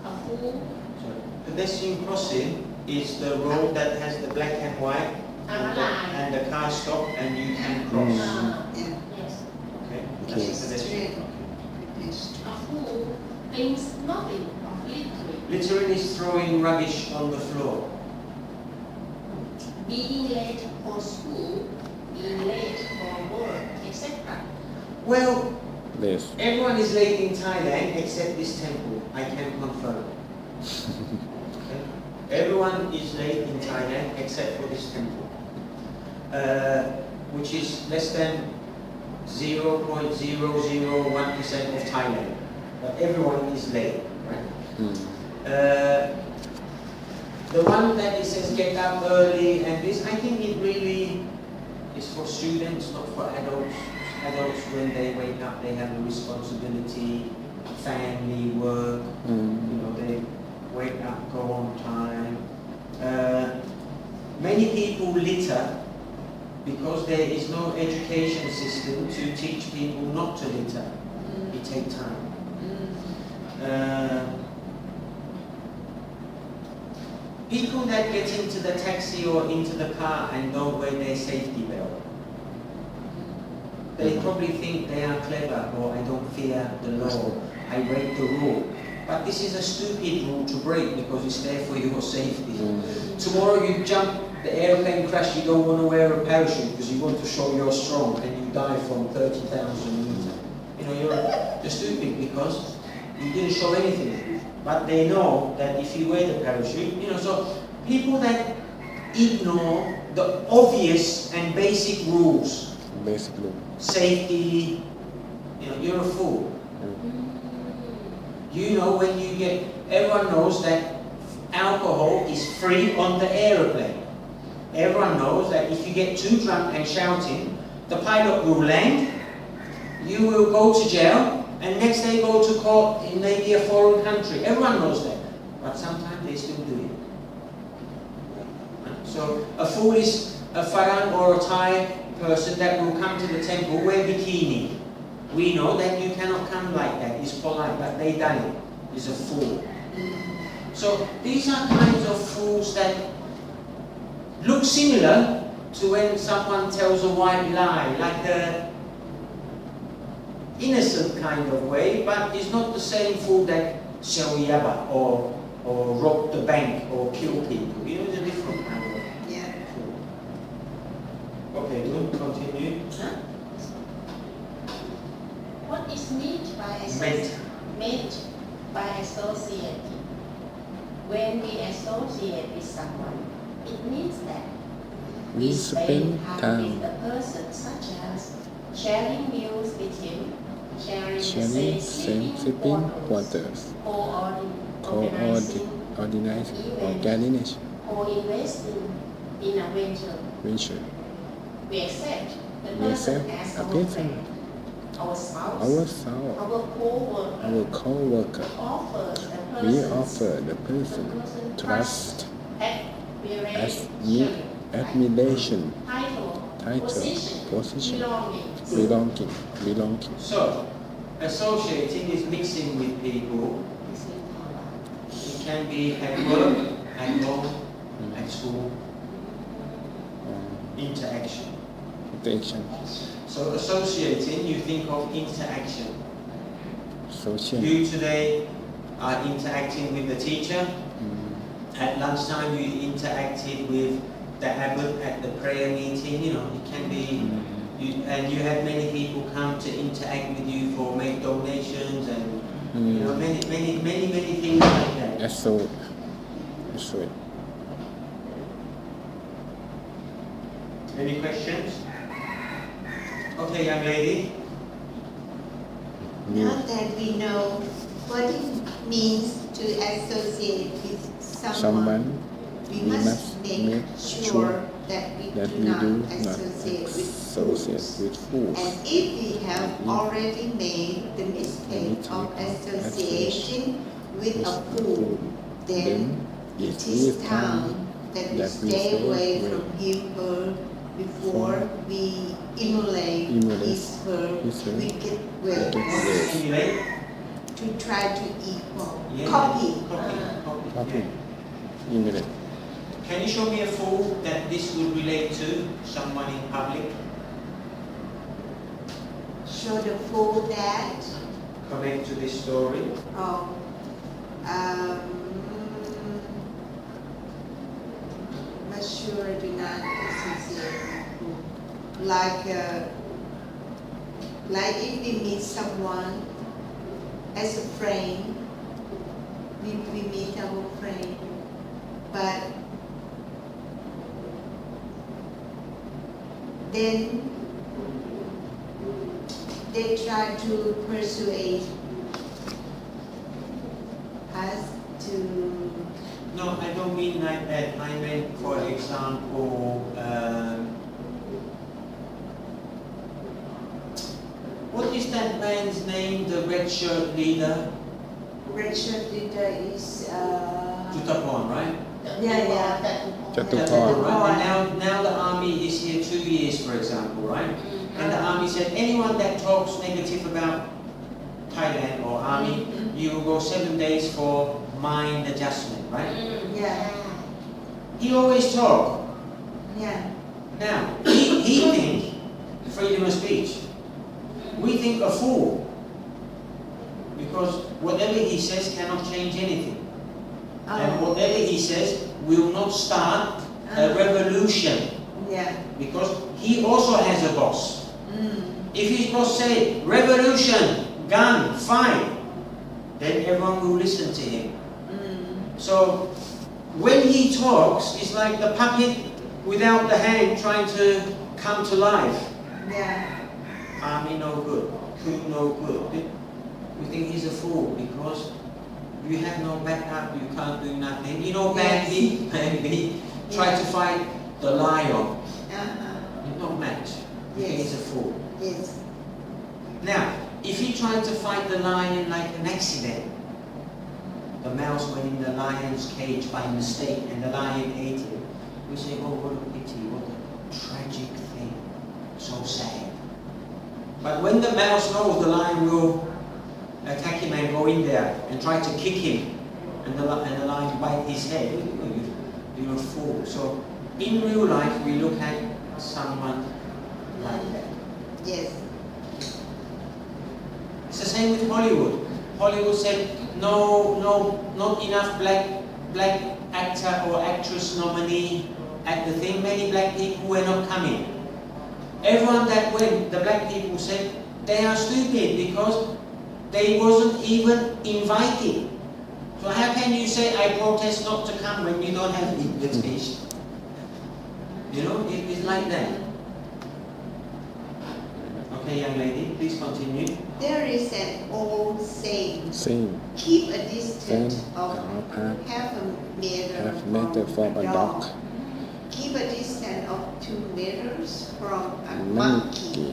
A fool So, pedestrian crossing is the road that has the black and white and the car stop and you can cross. yes. Okay? Okay. That's pedestrian. A fool thinks nothing of littering, Littering is throwing rubbish on the floor. being late for school, being late for work, etc. Well, Yes. everyone is late in Thailand except this temple. I can confirm. Okay? Everyone is late in Thailand except for this temple, which is less than 0.001% of Thailand. But everyone is late, right? Mm. The one that it says get up early and this, I think it really is for students, not for adults. Adults, when they wake up, they have a responsibility, family, work. You know, they wake up, go on time. Many people litter because there is no education system to teach people not to litter. It takes time. People that get into the taxi or into the car and don't wear their safety belt, they probably think they are clever or I don't fear the law, I break the rule. But this is a stupid rule to break because it's there for your safety. Tomorrow you jump, the airplane crash, you don't want to wear a parachute because you want to show you're strong and you die from 30,000 meters. You know, you're stupid because you didn't show anything. But they know that if you wear the parachute, you know, so people that ignore the obvious and basic rules, Basic rule. safety, you know, you're a fool. You know, when you get, everyone knows that alcohol is free on the aeroplane. Everyone knows that if you get too drunk and shouting, the pilot will land, you will go to jail, and next day go to court in maybe a foreign country. Everyone knows that. But sometimes they still do it. So a fool is a Farang or a Thai person that will come to the temple wear bikini. We know that you cannot come like that. It's polite, but they done it. It's a fool. So these are kinds of fools that look similar to when someone tells a white lie, like a innocent kind of way, but it's not the same fool that shall yaba or rob the bank or kill people. You know, it's a different kind of Yeah. fool. Okay, we'll continue. What is meant by associating? When we associate with someone, it means that We spend time time. with a person such as sharing meals with him, sharing the sharing same same sleeping sleeping quarters, quarters, co-organizing coordination, events, organization, co-investing in a venture. venture. We accept the We person accept as a our person, friend, our spouse, ourselves, our co-worker. our co-worker. We We offer offer the person trust, admiration, title, position, belonging. So, associating is mixing with people. It can be at work, at home, at school. Interaction. Interaction, So associating, you think of interaction. social. You today are interacting with the teacher. At lunchtime, you interacted with the abbot at the prayer meeting. You know, it can be, and you have many people come to interact with you for make donations and you know many things like that. Associate. Any questions? Okay, young lady. Now that we know what it means to associate with someone, we must make sure that we that do we not do not associate with associate fools. with fools. And if we have already made the mistake of associating with a fool, then it is time that we stay away from him or before we emulate his her wicked ways Emulate. to try to equal, Yeah. copy. Copy. Immediate. Can you show me a fool that this would relate to someone in public? Show the fool that, Connect to this story. oh, but sure do not associate with fool. Like if we meet someone as a friend, we meet our friend, but then they try to persuade us to, No, I don't mean like that. I meant, for example, what is that man's name, the red shirt leader? red shirt leader is, Jutapon, right? Jatupon. Right? And now the army is here 2 years, for example, right? And the army said, anyone that talks negative about Thailand or army, you will go 7 days for mind adjustment, right? yeah, He always talk. yeah, Now, he think freedom of speech. We think a fool. Because whatever he says cannot change anything. And whatever he says will not start a revolution. yeah, Because he also has a boss. If his boss say, revolution, gun, fight, then everyone will listen to him. So when he talks, it's like the puppet without the hand trying to come to life. yeah, Army no good, coup no good. We think he's a fool because you have no backup, you can't do nothing. You know, Bambi try to fight the lion. No match. You think he's a fool. yes, Now, if he tried to fight the lion like an accident, the mouse went in the lion's cage by mistake and the lion ate it, we say, oh, what a pity, what a tragic thing, so sad. But when the mouse knows the lion will attack him and go in there and try to kick him, and the lion bite his head, you're a fool. So in real life, we look at someone like that. yes, It's the same with Hollywood. Hollywood said, no, not enough black actor or actress nominee at the thing. Many black people were not coming. Everyone that went, the black people said, they are stupid because they wasn't even invited. So how can you say, I protest not to come when you don't have an invitation? You know, it's like that. Okay, young lady, please continue. There is an old saying, ซิ่ง keep a เส้น distance อ๋อ of พาร์ท half a meter half meter from a dog Keep a distance of 2 meters from a monkey monkey.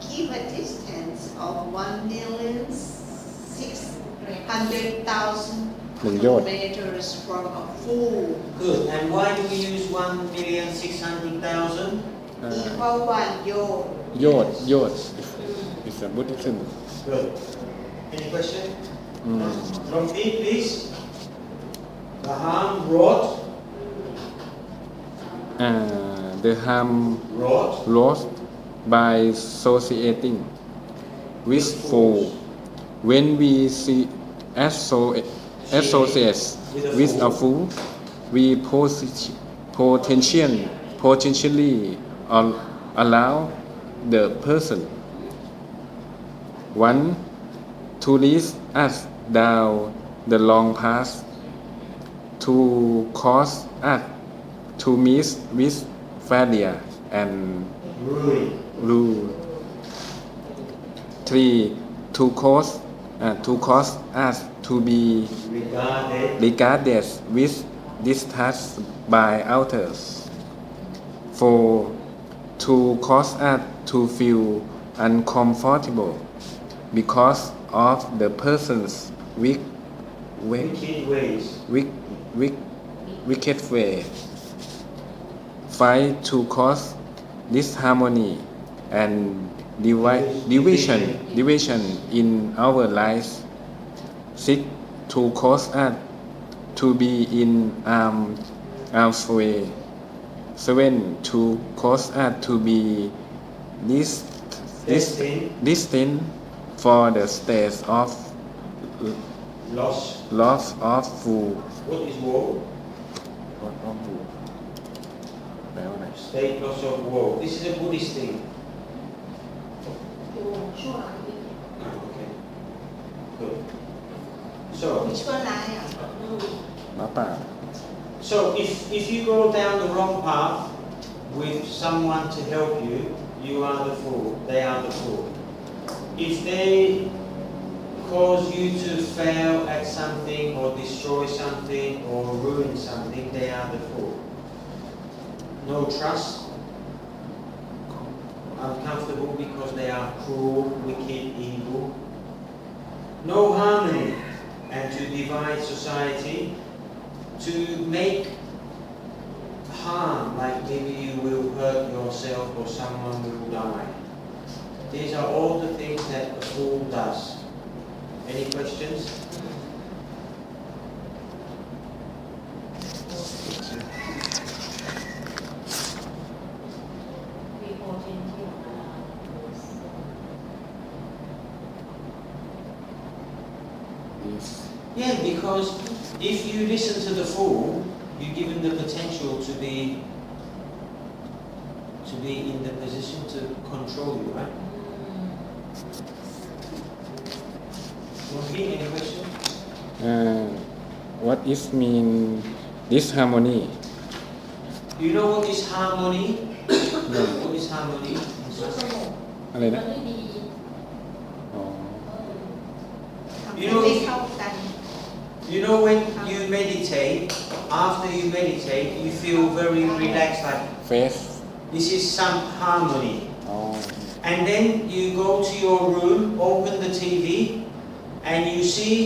Keep a distance of 1,600,000 หนึ่งโยชน์ kilometers from a fool. Good. And why do we use 1,600,000? อ่า Equal 1 yod. โยชน์โยชน์ is a Buddhism Good. Any question? อืม From me, please. Baham wrote. the harm Wrote. lost by associating with fool when we see associate with a fool we potentially allow the person one to lead us down the long path to cause us to miss with failure and Ruin. rule. 3. To cause us to be regarded with distrust by others. 4. To cause us to feel uncomfortable because of the person's Wicked ways. wicked way. 5. To cause disharmony and division in our lives. 6. To cause us to be in arm's way. 7. To cause us to be destined for the state of loss of food. What is woe? Loss of food แปลว่าอะไร State loss of woe. This is a Buddhist thing. อยู่ชั่วร้ายวิเศษ Okay. Good. So, ชั่วร้ายอ่ะ หมาป่า so if you go down the wrong path with someone to help you, you are the fool. They are the fool. If they cause you to fail at something or destroy something or ruin something, they are the fool. No trust, uncomfortable because they are cruel, wicked, evil. No harmony, and to divide society, to make harm, like maybe you will hurt yourself or someone will die. These are all the things that a fool does. Any questions? is Yeah, because if you listen to the fool, you give him the potential to be in the position to control you, right? Okay, any question? what is mean disharmony You know what is harmony? No. What is harmony? สุขสงบ อะไรนะ มันไม่ดี อ๋อ ทำให้ไม่เข้ากัน You know when you meditate, after you meditate, you feel very relaxed, like face this is some harmony. อ๋อ And then you go to your room, open the TV, and you see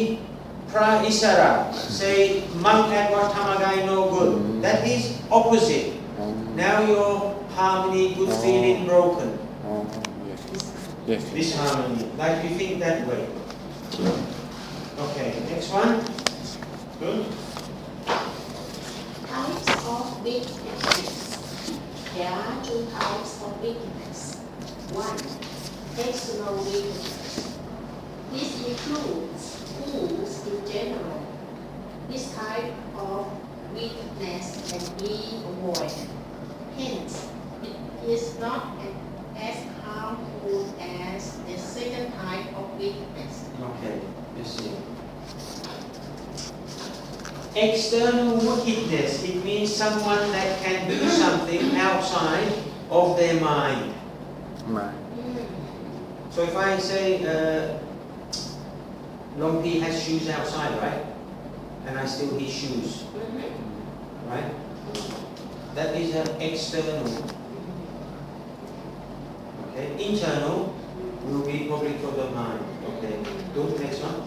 Pra Isara say monk at what tamagai no good. That is opposite. อ๋อ Now your harmony, good Oh. feeling broken. อ๋อ yes Disharmony. Like you think that way. Okay, next one. Good. Types of weakness. There are two types of weakness. One, external weakness. This includes fools in general. This type of weakness can be avoided. Hence, it is not as harmful as the second type of weakness. Okay, you see. External wickedness, it means someone that can do something outside of their mind. มา So if I say Long P has shoes outside, right? And I steal his shoes, right? That is an external. Okay, internal will be public for the mind. Okay, go to the next one.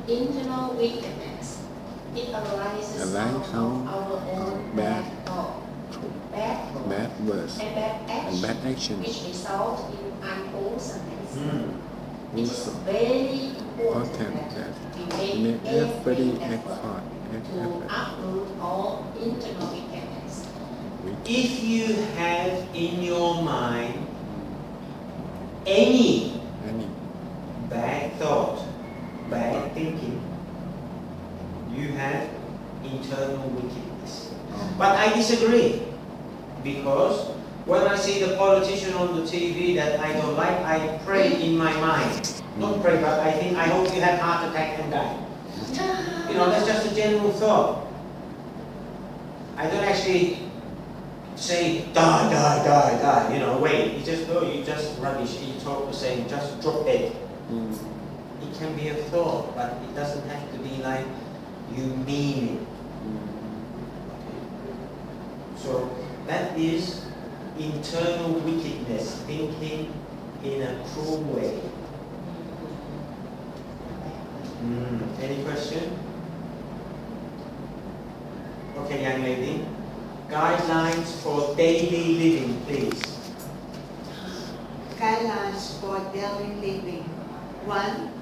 2. Internal wickedness. It arises out of our own bad thought, bad words, bad words and bad and actions, bad actions. which result in unwholesomeness. It is Also very important important that that we make make every every effort to effort uproot all internal wickedness. If you have in your mind any any bad thought, bad thinking, you have internal wickedness. But I disagree, because when I see the politician on the TV that I don't like, I pray in my mind. Not pray, but I think, I hope you have heart attack and die. You know, that's just a general thought. I don't actually say, die, die, die, die, you know, wait. You just go, you just rubbish. You talk saying, just drop dead. It can be a thought, but it doesn't have to be like you mean it. So that is internal wickedness, thinking in a cruel way. Any question? Okay, young lady. Guidelines for daily living, please. Guidelines for daily living. 1.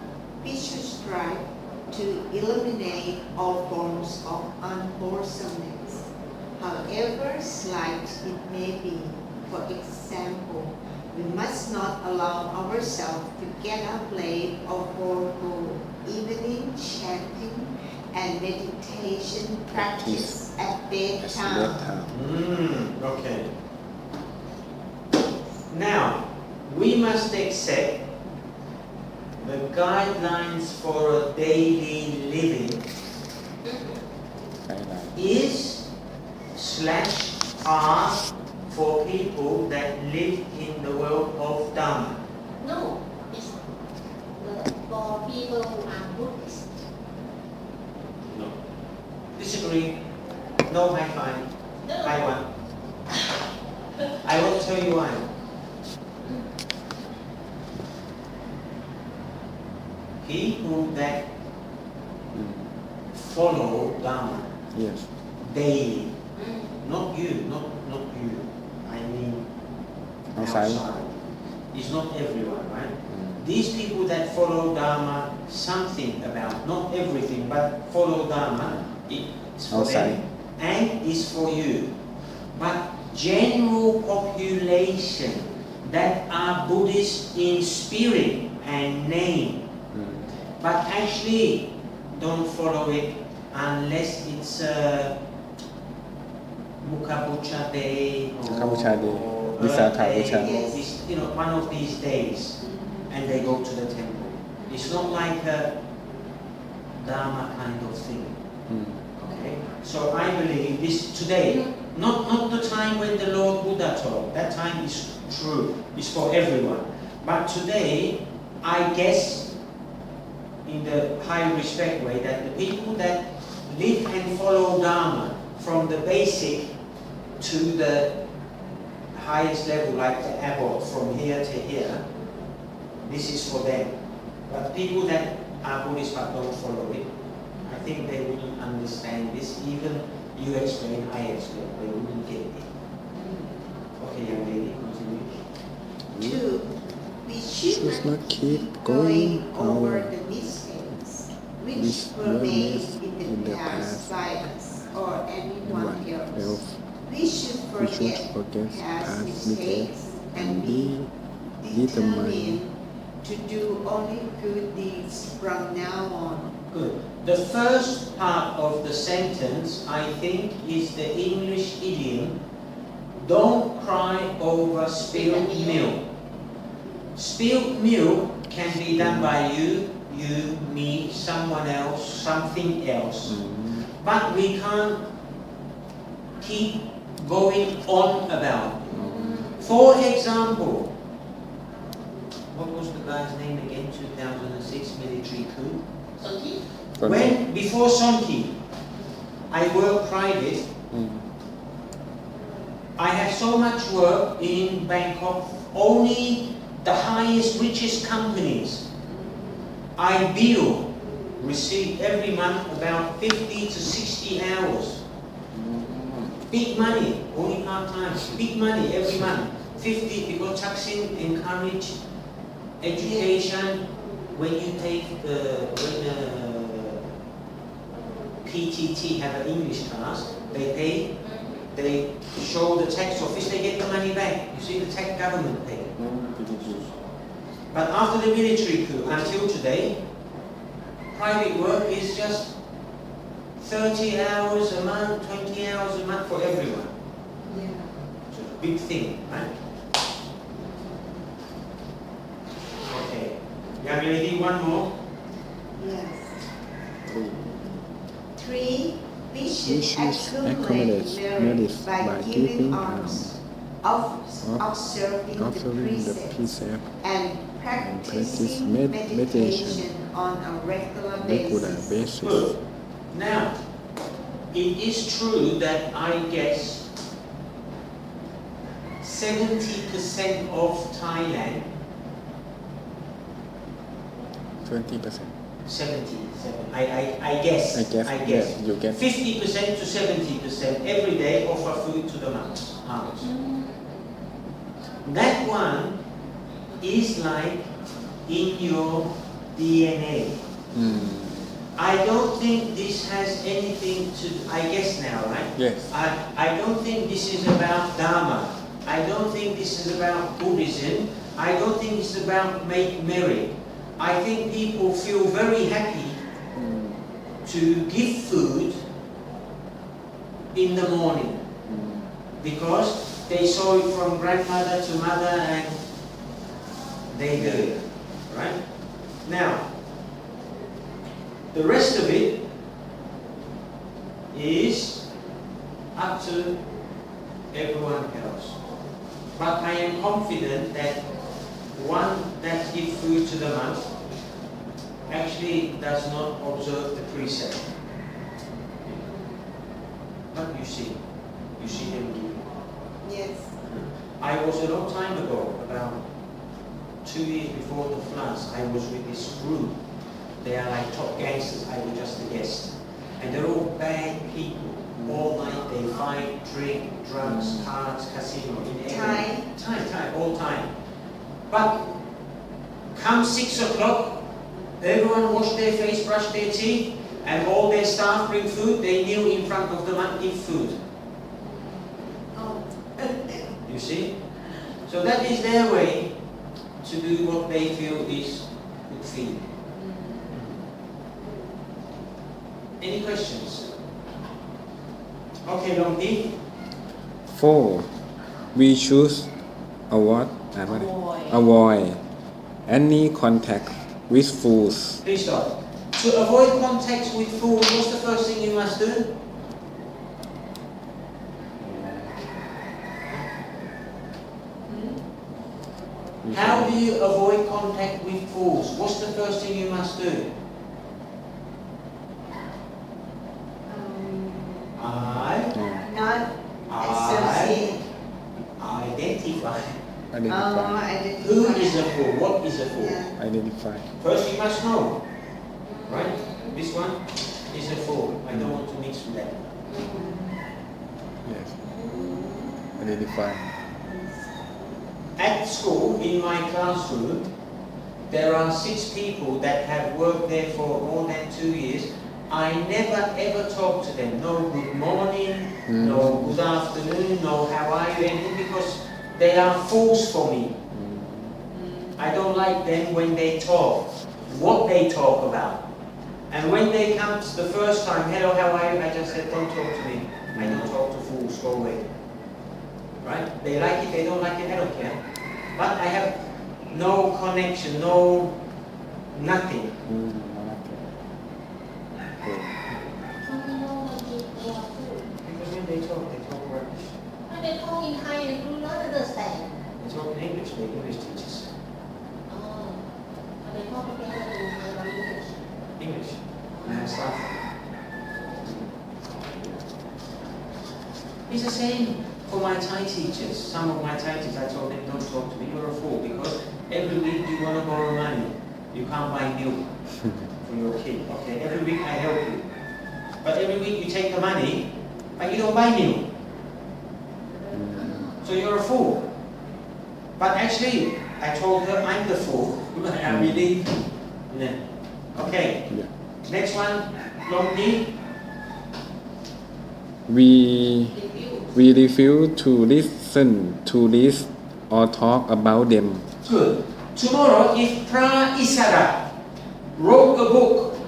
We should strive to eliminate all forms of unwholesomeness, however slight it may be. For example, we must not allow ourselves to get up late or forego evening chanting and meditation practice at bedtime. Okay. Now, we must accept the guidelines for a daily living is /are for people that live in the world of Dharma. No, it's for people who are Buddhist. No. Disagree. No high five. No. High one. I will tell you why. People that follow Dharma yes daily, not you, not you. I mean outside. It's not everyone, right? These people that follow Dharma, something about, not everything, but follow Dharma, it's for outside them and it's for you. But general population that are Buddhist in spirit and name, but actually don't follow it unless it's Mukhabucha Day Mukhabucha Day, or Visakha Earth Day, Bucha. or this, you know, one of these days, and they go to the temple. It's not like a Dharma kind of thing. Okay? So I believe this today, not the time when the Lord Buddha taught. That time is true. It's for everyone. But today, I guess, in the high respect way, that the people that live and follow Dharma from the basic to the highest level, like the abbot, from here to here, this is for them. But people that are Buddhist but don't follow it, I think they wouldn't understand this. Even you explain, I explain, they wouldn't get it. Okay, young lady, continue. 2. We should Should not keep going going over over the mistakes which which were were made made in the past by us or anyone else. else. We should We should forget forget past past mistakes mistakes and and be be determined determined to do only good deeds from now on. Good. The first part of the sentence, I think, is the English idiom, don't cry over spilled milk. Spilled milk can be done by you, me, someone else, something else. But we can't keep going on about it. For example, what was the guy's name again? 2006 military coup. So he When before Sonki, I worked private. I had so much work in Bangkok. Only the highest, richest companies I bill, receive every month about 50 to 60 hours. Big money, only part-time. Big money every month. 50 because Thaksin encourage education. When you take PTT have an English class, they pay. They show the tax office, they get the money back. You see, the tax government pay. But after the military coup, until today, private work is just 30 hours a month, 20 hours a month for everyone. Yeah. It's a big thing, right? Okay. Young lady, one more. Yes. 3. We should should accumulate accumulate merit merit by by giving giving alms, observing the observing the precepts, precept and practice practicing meditation on a regular regular basis. basis. Good. Now, it is true that I guess 70% of Thailand, 20%. 77, I guess, I guess, yes, you get 50% to 70% every day offer food to the monks. That one is like in your DNA. I don't think this has anything to, I guess now, right? Yes. I don't think this is about Dharma. I don't think this is about Buddhism. I don't think it's about make merry. I think people feel very happy to give food in the morning because they saw it from grandmother to mother and they do it, right? Now, the rest of it is up to everyone else. But I am confident that one that gives food to the monk actually does not observe the precept. But you see them giving. Yes. I was a long time ago, about 2 years before the floods, I was with this group. They are like top gangsters, I was just a guest. And they're all bad people. All night they fight, drink, drugs, cards, casino, in every time, all time. But come 6 o'clock, everyone wash their face, brush their teeth, and all their staff bring food, they kneel in front of the monk, eat food. Oh. You see? So that is their way to do what they feel is good feeling. Any questions? Okay, Long D. 4. We choose avoid any contact with foods. Please stop. To avoid contact with food, what's the first thing you must do? How do you avoid contact with foods? What's the first thing you must do? Not associate. Identify. Identify. Who is a fool? What is a fool? Yeah. Identify. First you must know. Right? This one is a fool. I don't want to mix with that. Yes. Identify. At school, in my classroom, there are 6 people that have worked there for more than 2 years. I never ever talk to them. No good morning, no good afternoon, no how are you, anything, because they are fools for me. I don't like them when they talk, what they talk about. And when they come the first time, hello, how are you? I just said, don't talk to me. I don't talk to fools, go away. Right? They like it, they don't like it, I don't care. But I have no connection, no nothing. Because when they talk rubbish. When they talk in Thai, you do not understand. They talk in English, they're English teachers. Oh. It's the same for my Thai teachers. Some of my Thai teachers, I told them, don't talk to me, you're a fool, because every week you want to borrow money. You can't buy milk for your kid. Okay, every week I help you. But every week you take the money, but you don't buy milk. So you're a fool. But actually, I told her I'm the fool. I believe. Yeah. Okay. Yeah. Next one, long D. We Refuse. refuse to listen to this or talk about them. Good. Tomorrow, if Pra Isara wrote a book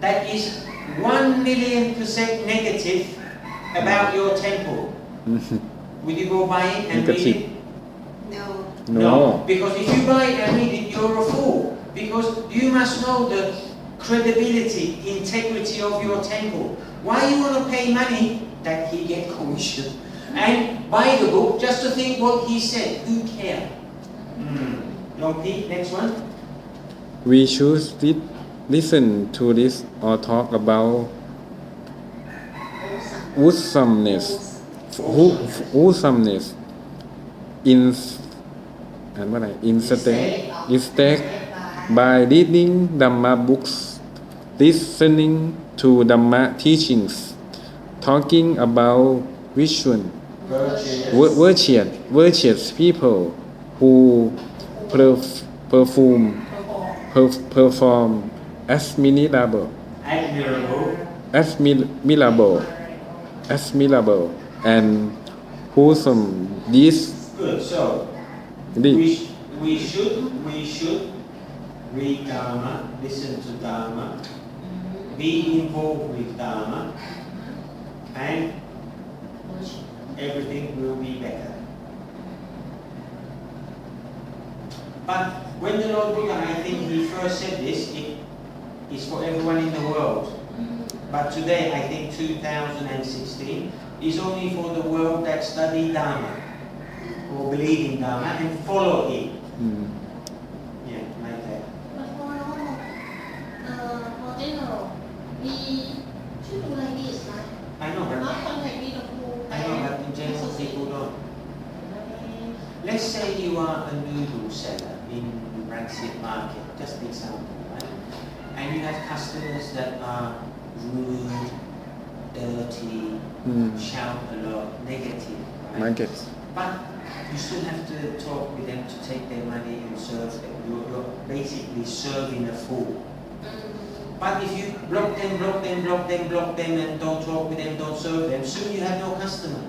that is 1,000,000% negative about your temple, will you go buy it and read Negative. it? No. No. Because if you buy it and read it, you're a fool. Because you must know the credibility, integrity of your temple. Why you want to pay money that he get commission and buy the book just to think what he said? Who care? Long P, next one. We should listen to this or talk about wholesomeness, wholesomeness in instead by reading Dhamma books, listening to Dhamma teachings, talking about virtuous people who perform admirable, and wholesome deeds. Good. So Indeed. we should read Dharma, listen to Dharma, be involved with Dharma, and everything will be better. But when the Lord Buddha, I think he first said this, it is for everyone in the world. But today, I think 2016, is only for the world that study Dharma, or believe in Dharma, and follow it. Yeah, like that. But for general, we should do like this, right? I know, but Not contact with the food. I know, but in general, people don't. Let's say you are a noodle seller in Brexit market, just an example, right? And you have customers that are rude, dirty, shout a lot, negative, right? Market. But you still have to talk with them to take their money and serve them. You're basically serving a fool. But if you block them, and don't talk with them, don't serve them, soon you have no customer.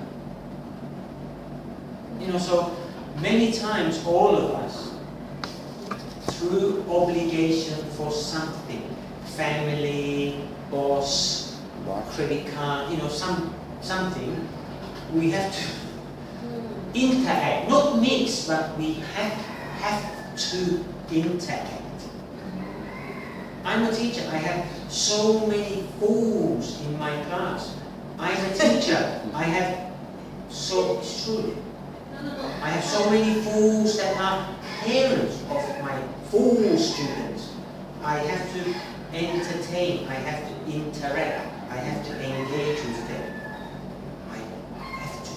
So many times all of us, through obligation for something, family, boss, credit card, something, we have to interact, not mix, but we have to interact. I'm a teacher. I have so many fools in my class. I'm a teacher. I have it's true. I have so many fools that are parents of my fool students. I have to entertain. I have to interact. I have to engage with them. I have to.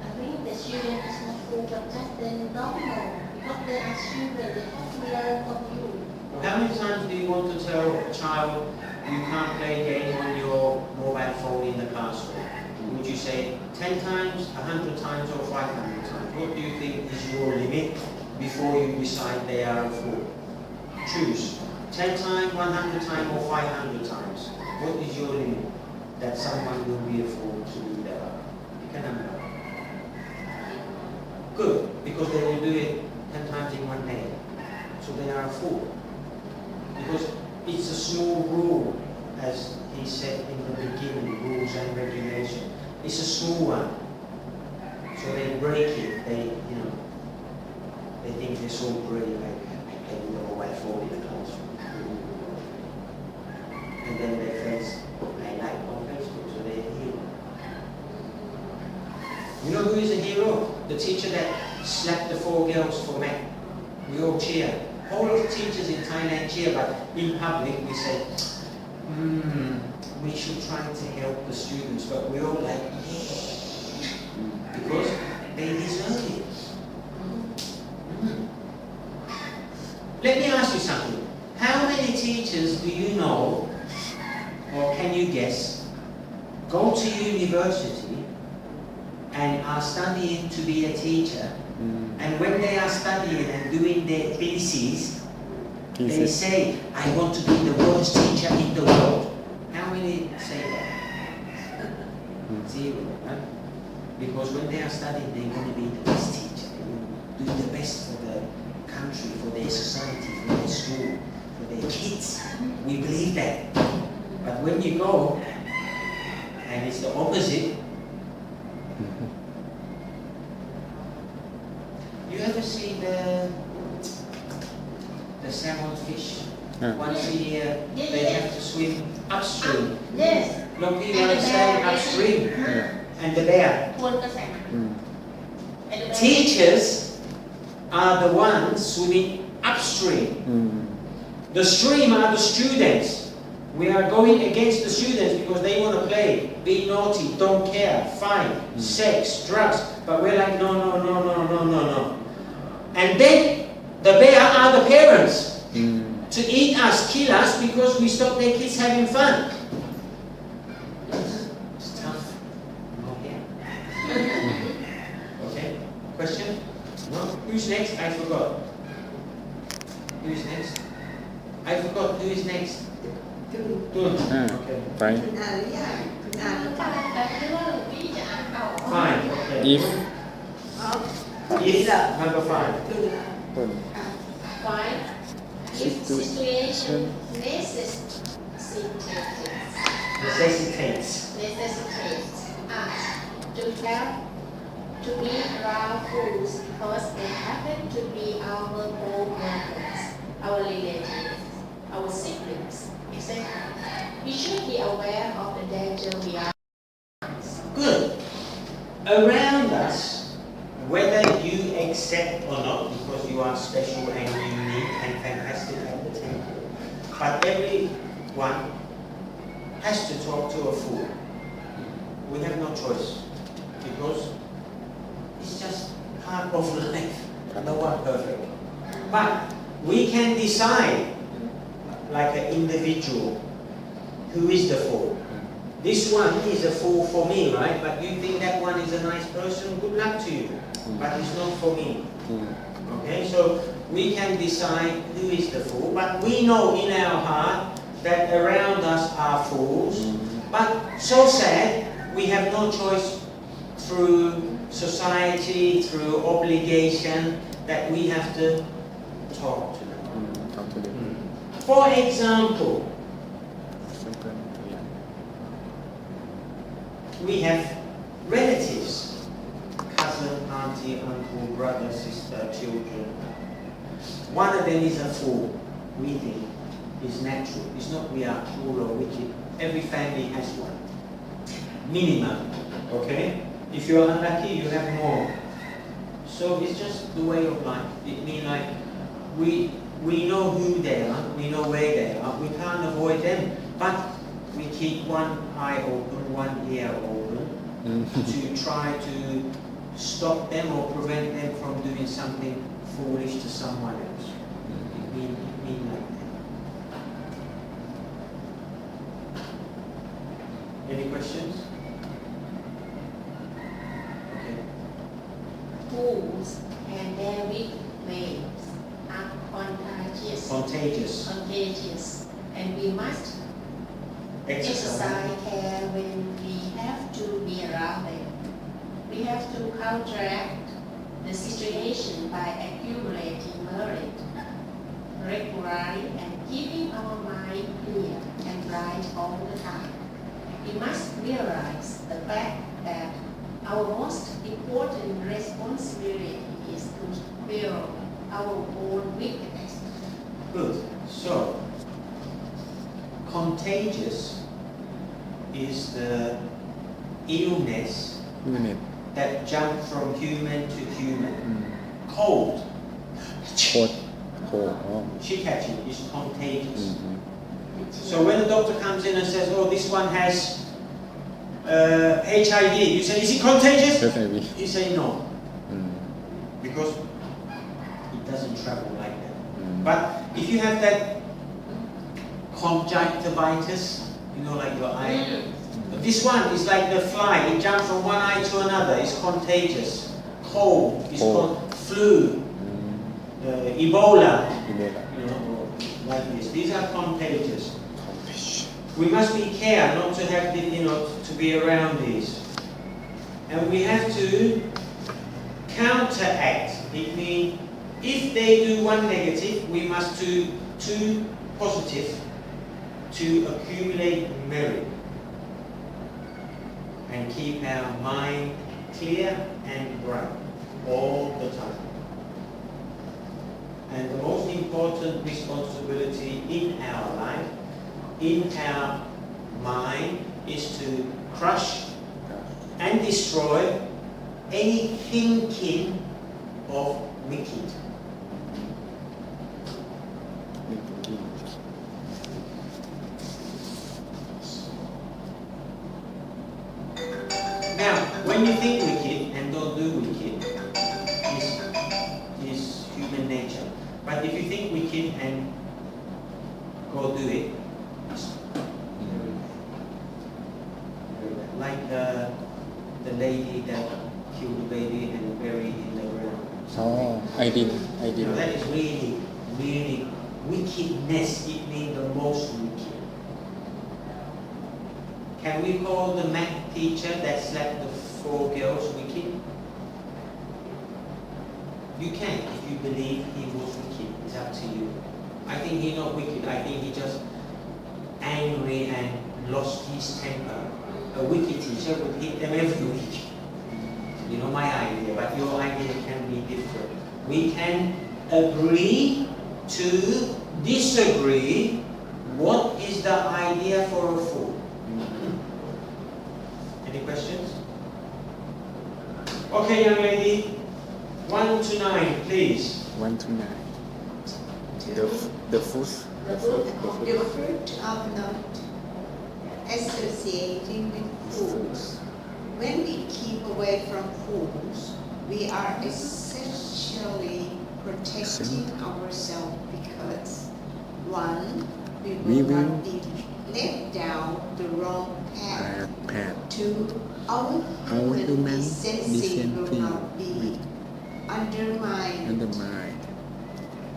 I think the children is not full, but just they don't know because they are children. They have to learn from you. How many times do you want to tell a child you can't play a game on your mobile phone in the classroom? Would you say 10 times, 100 times, or 500 times? What do you think is your limit before you decide they are a fool? Choose 10 times, 100 times, or 500 times. What is your limit that someone will be a fool to do that? Pick a number. Good, because they will do it 10 times in one day. So they are a fool. Because it's a small rule, as he said in the beginning, rules and regulations. It's a small one. So they break it. They think they're so brave. They will mobile phone in the classroom. And then their friends, I like on Facebook, so they're a hero. You know who is a hero? The teacher that slapped the 4 girls for math. We all cheer. All of the teachers in Thailand cheer, but in public we say, we should try to help the students, but we're all like, because they deserve it. Let me ask you something. How many teachers do you know, or can you guess, go to university and are studying to be a teacher, and when they are studying and doing their theses, they say, I want to be the worst teacher in the world. How many say that? Zero, right? Because when they are studying, they want to be the best teacher. They want to do the best for the country, for their society, for their school, for their kids. We believe that. But when you go, and it's the opposite, you ever see the salmon fish? Once a year, they have to swim upstream. Yes. Look, you understand upstream. And the bear. ทวนกระแสน้ำ Teachers are the ones swimming upstream. The stream are the students. We are going against the students because they want to play, be naughty, don't care, fight, sex, drugs. But we're like, no. And then the bear are the parents to eat us, kill us because we stop their kids having fun. It's tough. Okay. Question? No? Who's next? I forgot. Who is next? I forgot. Who is next? คุณ Tun. ไป Okay. คุณอ่านหรือยังคุณอ่านหรือเปล่า Fine. Okay. if If number 5. คุณอ่าน ต้น ค่ะ Five. If situation necessitates us to have to be around fools because they happen to be our co-workers, our relatives, our siblings, etc. We should be aware of the danger we are. Good. Around us, whether you accept or not, because you are special and unique and fantastic at the table, but everyone has to talk to a fool. We have no choice, because it's just part of life. No one perfect. But we can decide, like an individual, who is the fool. This one is a fool for me, right? But you think that one is a nice person, good luck to you. But it's not for me. Okay, so we can decide who is the fool, but we know in our heart that around us are fools. But so sad, we have no choice through society, through obligation, that we have to talk to them. For example, we have relatives, cousin, auntie, uncle, brother, sister, children. One of them is a fool, we think. It's natural. It's not we are cruel or wicked. Every family has one. Minimum. Okay? If you are unlucky, you have more. So it's just the way of life. It means like we know who they are, we know where they are, we can't avoid them. But we keep one eye open, one ear open to try to stop them or prevent them from doing something foolish to someone else. It means like that. Any questions? Okay. Fools and their weak ways are contagious, and we must exercise care when we have to be around them. We have to counteract the situation by accumulating merit regularly and keeping our mind clear and bright all the time. We must realize the fact that our most important responsibility is to clear our own weakness. Good. So, contagious is the illness that jump from human to human. Cold. โคตร Shikachi is contagious. So when the doctor comes in and says, oh, this one has HIV, you say, is it contagious? HIV. You say no, อืม because it doesn't travel like that. อืม But if you have that conjunctivitis, you know, like your eye, this one is like the fly, it jumps from one eye to another, it's contagious. Cold, it's Cold. called flu, อืม Ebola, อีเมลอะ you know, like this. These are contagious. We must be careful not to have the, you know, to be around these. And we have to counteract. It means if they do one negative, we must do two positive to accumulate merit and keep our mind clear and bright all the time. And the most important responsibility in our life, in our mind, is to crush and destroy any thinking of wicked. Now, when you think wicked and don't do wicked, is human nature. But if you think wicked and go do it, it's like the lady that killed the baby and buried in the ground. อ๋อไอดิน You know, that is really, really wickedness. It means the most wicked. Can we call the math teacher that slapped the 4 girls wicked? You can if you believe he was wicked. It's up to you. I think he's not wicked. I think he just angry and lost his temper. A wicked teacher would hit them every week. You know my idea, but your idea can be different. We can agree to disagree. What is the idea for a fool? Any questions? Okay, young lady. 1 to 9, please. 1 to 9 the food The fruit of not associating with fools. When we keep away from fools, we are essentially protecting ourselves because 1, we will not be led down the wrong path. path 2, our human decency will not be undermined. undermine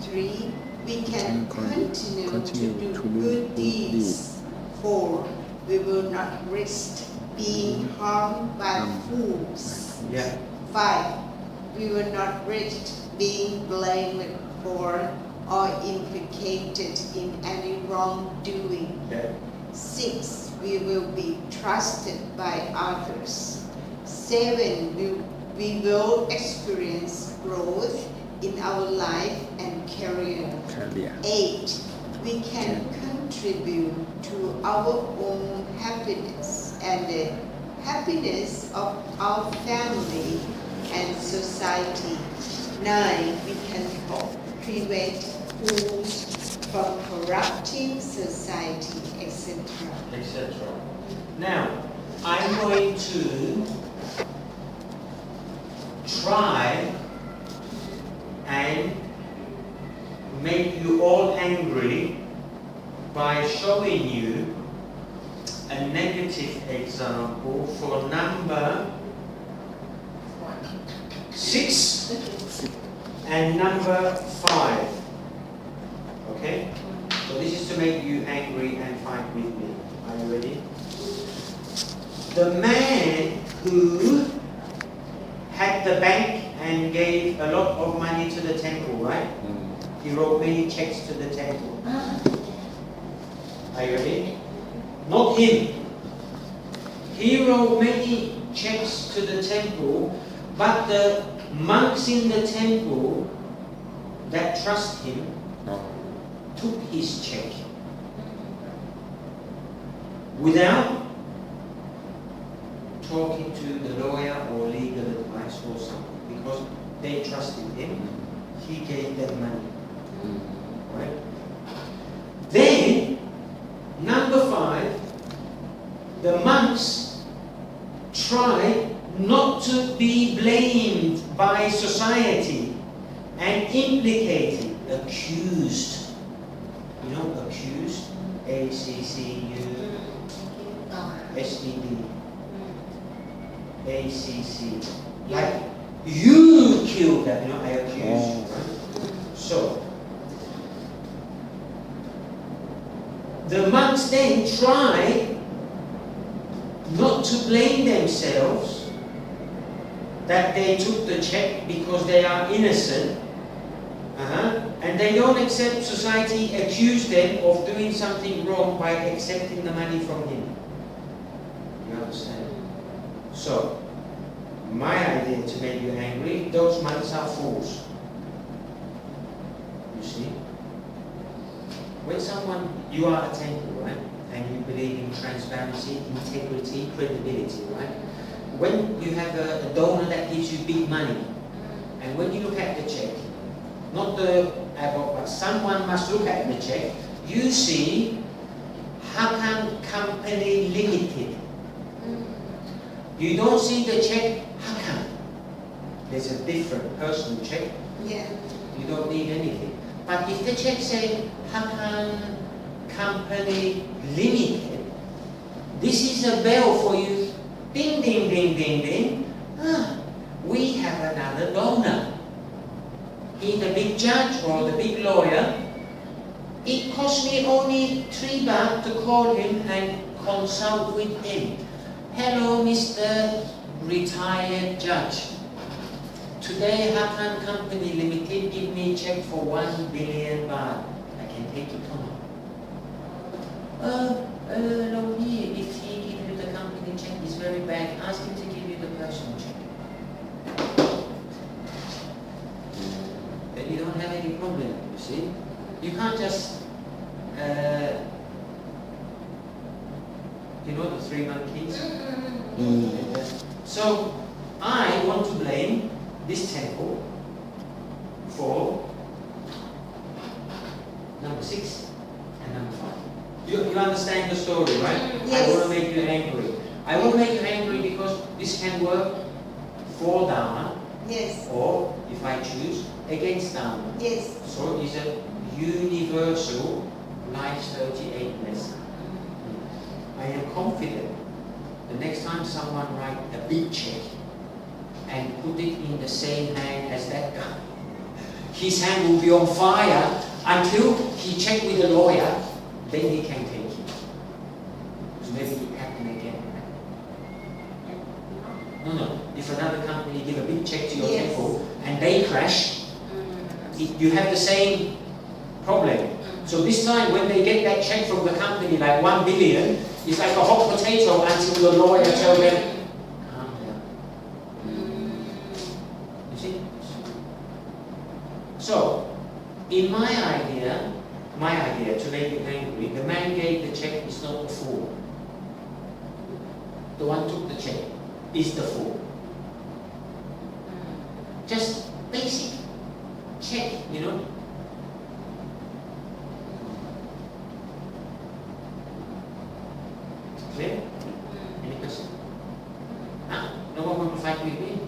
3, we can continue to continue do to do good good deeds. deeds. 4, we will not risk being harmed by fools. Yeah. 5, we will not risk being blamed for or implicated in any wrongdoing. Okay. 6, we will be trusted by others. 7, we will experience growth in our life and career. career 8, we can contribute to our own happiness and the happiness of our family and society. 9, we can help prevent fools from corrupting society, etc. Etc. Now, I'm going to try and make you all angry by showing you a negative example for number 6 and number 5. Okay? So this is to make you angry and fight with me. Are you ready? The man who had the bank and gave a lot of money to the temple, right? อืม He wrote many checks to the temple. Are you ready? Not him. He wrote many checks to the temple, but the monks in the temple that trust him อ๋อ took his check without talking to the lawyer or legal advice or something because they trusted him. He gave them money. อืม Right? Then the monks try not to be blamed by society and implicated, accused. You know, accused, A-C-C-U-S-E-D, A-C-C. Like, you killed them, you know, I accuse you. So, the monks then try not to blame themselves that they took the check because they are innocent, and they don't accept society accuse them of doing something wrong by accepting the money from him. You understand? So, my idea to make you angry, those monks are fools. You see? When someone, you are a temple, right? And you believe in transparency, integrity, credibility, right? When you have a donor that gives you big money, and when you look at the check, not the adult, but someone must look at the check, you see Hakan Company Limited. You don't see the check Hakan. There's a different personal check. Yeah. You don't need anything. But if the check says Hakan Company Limited, this is a bell for you. Ding, ding, ding, ding, ding. We have another donor. He's the big judge or the big lawyer. It cost me only 3 baht to call him and consult with him. Hello, Mr. Retired Judge. Today, Hakan Company Limited give me a check for 1 billion baht. I can take it or not? No, if he gives you the company check, it's very bad. Ask him to give you the personal check. Then you don't have any problem, you see? You can't just, you know the 3 monkeys? So, I want to blame this temple for number 6 and number 5. You understand the story, right? Yes. I want to make you angry. I want to make you angry because this can work for Dharma, Yes. or, if I choose, against Dharma. Yes. So it's a universal Life's 38 lesson. I am confident the next time someone writes a big check and put it in the same hand as that guy, his hand will be on fire until he checked with the lawyer, then he can take it. So maybe it happen again. No. If another company give a big check to your Yes. temple and they crash, you have the same problem. So this time when they get that check from the company, like 1 billion, it's like a hot potato until the lawyer tells them, calm down. You see? So, in my idea to make you angry, the man gave the check is not the fool. The one took the check is the fool. Just basic check, you know. Clear? Any question? Huh? No one want to fight with me?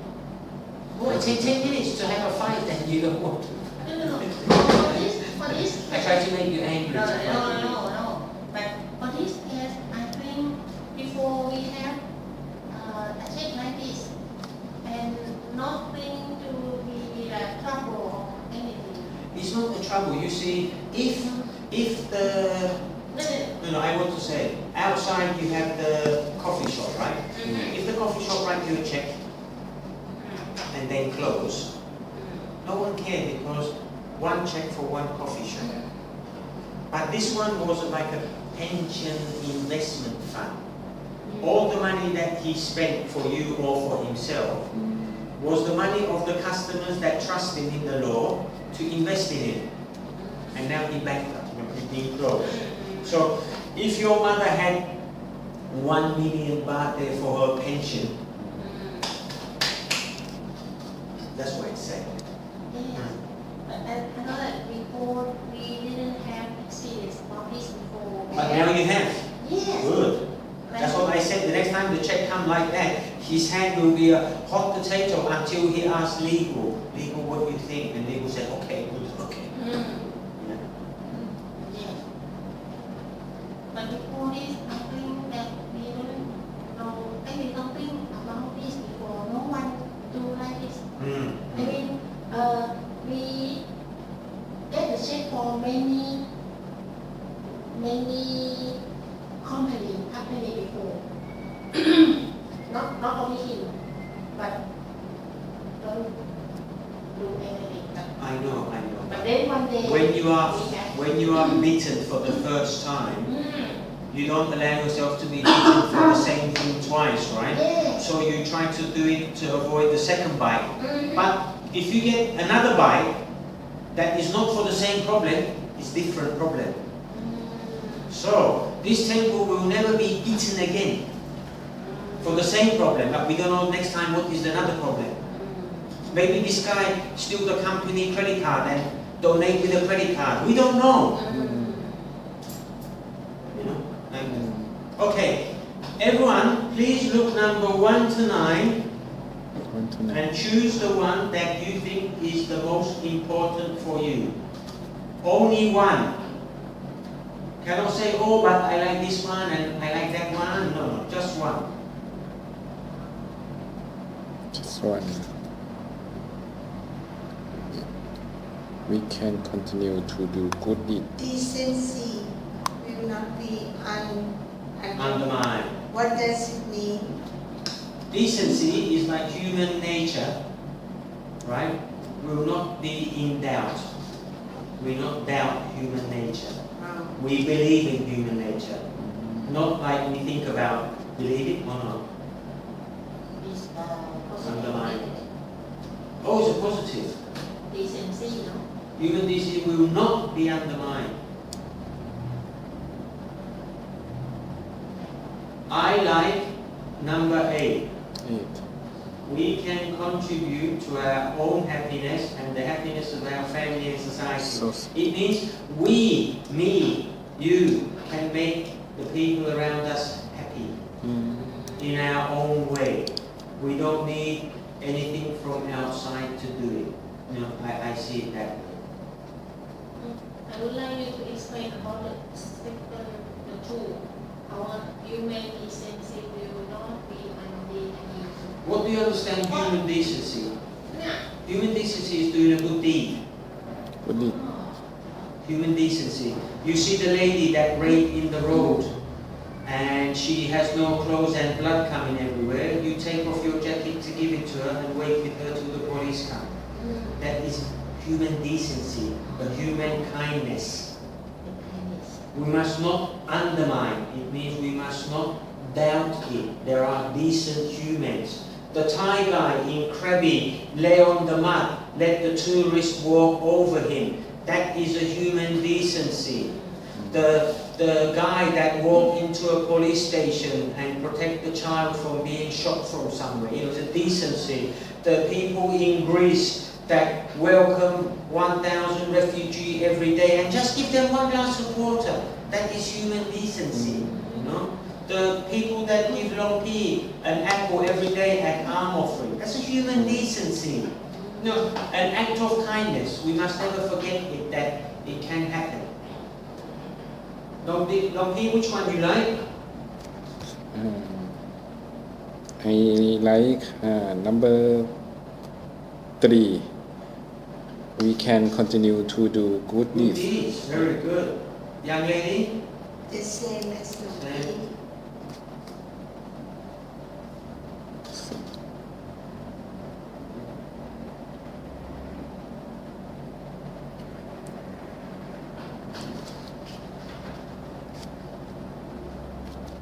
Oh, it takes 10 minutes to have a fight and you don't want to. No. For this I try to make you angry. No. But for this case, I think before we have a check like this, and not bring to be trouble or anything. It's not the trouble. You see, if the No. I want to say outside you have the coffee shop, right? If the coffee shop write you a check and then close, no one cares because one check for one coffee shop. But this one was like a pension investment fund. All the money that he spent for you or for himself was the money of the customers that trusted in the law to invest in it. And now he bankrupt, he's being closed. So if your mother had 1 million baht there for her pension, that's what it's saying. Yes. But I know that before we didn't have experience about this before. But now you have. Yes. Good. That's what I time the check come like that, his hand will be a hot potato until he asks legal, what do you think? And legal said, okay, good, okay. Yeah. Yes. But before this, I think that we don't know, maybe something about this before. No one do like this. I mean, we get the check for many company before. not only him, but don't do anything. I know. But then one day When you are we have beaten for the first time, you don't allow yourself to be beaten for the same thing twice, right? Yes. So you try to do it to avoid the second bite. But if you get another bite that is not for the same problem, it's different problem. So this temple will never be eaten again for the same problem, but we don't know next time what is another problem. Maybe this guy steal the company credit card and donate with a credit card. We don't know. You know? Okay, everyone, please look number 1 to 9 and choose the one that you think is the most important for you. Only one. Cannot say, oh, but I like this one and I like that one. No, just one. Just one. We can continue to do good deed. Decency will not be Undermine. What does it mean? Decency is like human nature, right? Will not be in doubt. We not doubt human nature. We believe in human nature. Not like we think about believe it or not. It's Undermine. Oh, it's a positive. decency, no? Human decency will not be undermined. I like number 8. 8. We can contribute to our own happiness and the happiness of our family and society. It means we, me, you can make the people around us happy in our own way. We don't need anything from outside to do it. You know, I see it that way. I would like you to explain about the two. Our human decency will not be undone. What do you understand human decency? Human decency is doing a good deed. Good deed. Human decency. You see the lady that raped in the road and she has no clothes and blood coming everywhere. You take off your jacket to give it to her and wait with her till the police come. That is human decency, but human kindness. We must not undermine. It means we must not doubt it. There are decent humans. The Thai guy in Krabi lay on the mud, let the tourists walk over him. That is a human decency. The guy that walked into a police station and protect the child from being shot from somewhere, it's a decency. The people in Greece that welcome 1,000 refugees every day and just give them one glass of water, that is human decency. You know, the people that give Longpi an apple every day at arm offering, that's a human decency. No, an act of kindness. We must never forget it, that it can happen. Longpi, which one you like? I like number 3. We can continue to do good Good deeds. deeds, very good. Young lady? The same as Same. Longpi.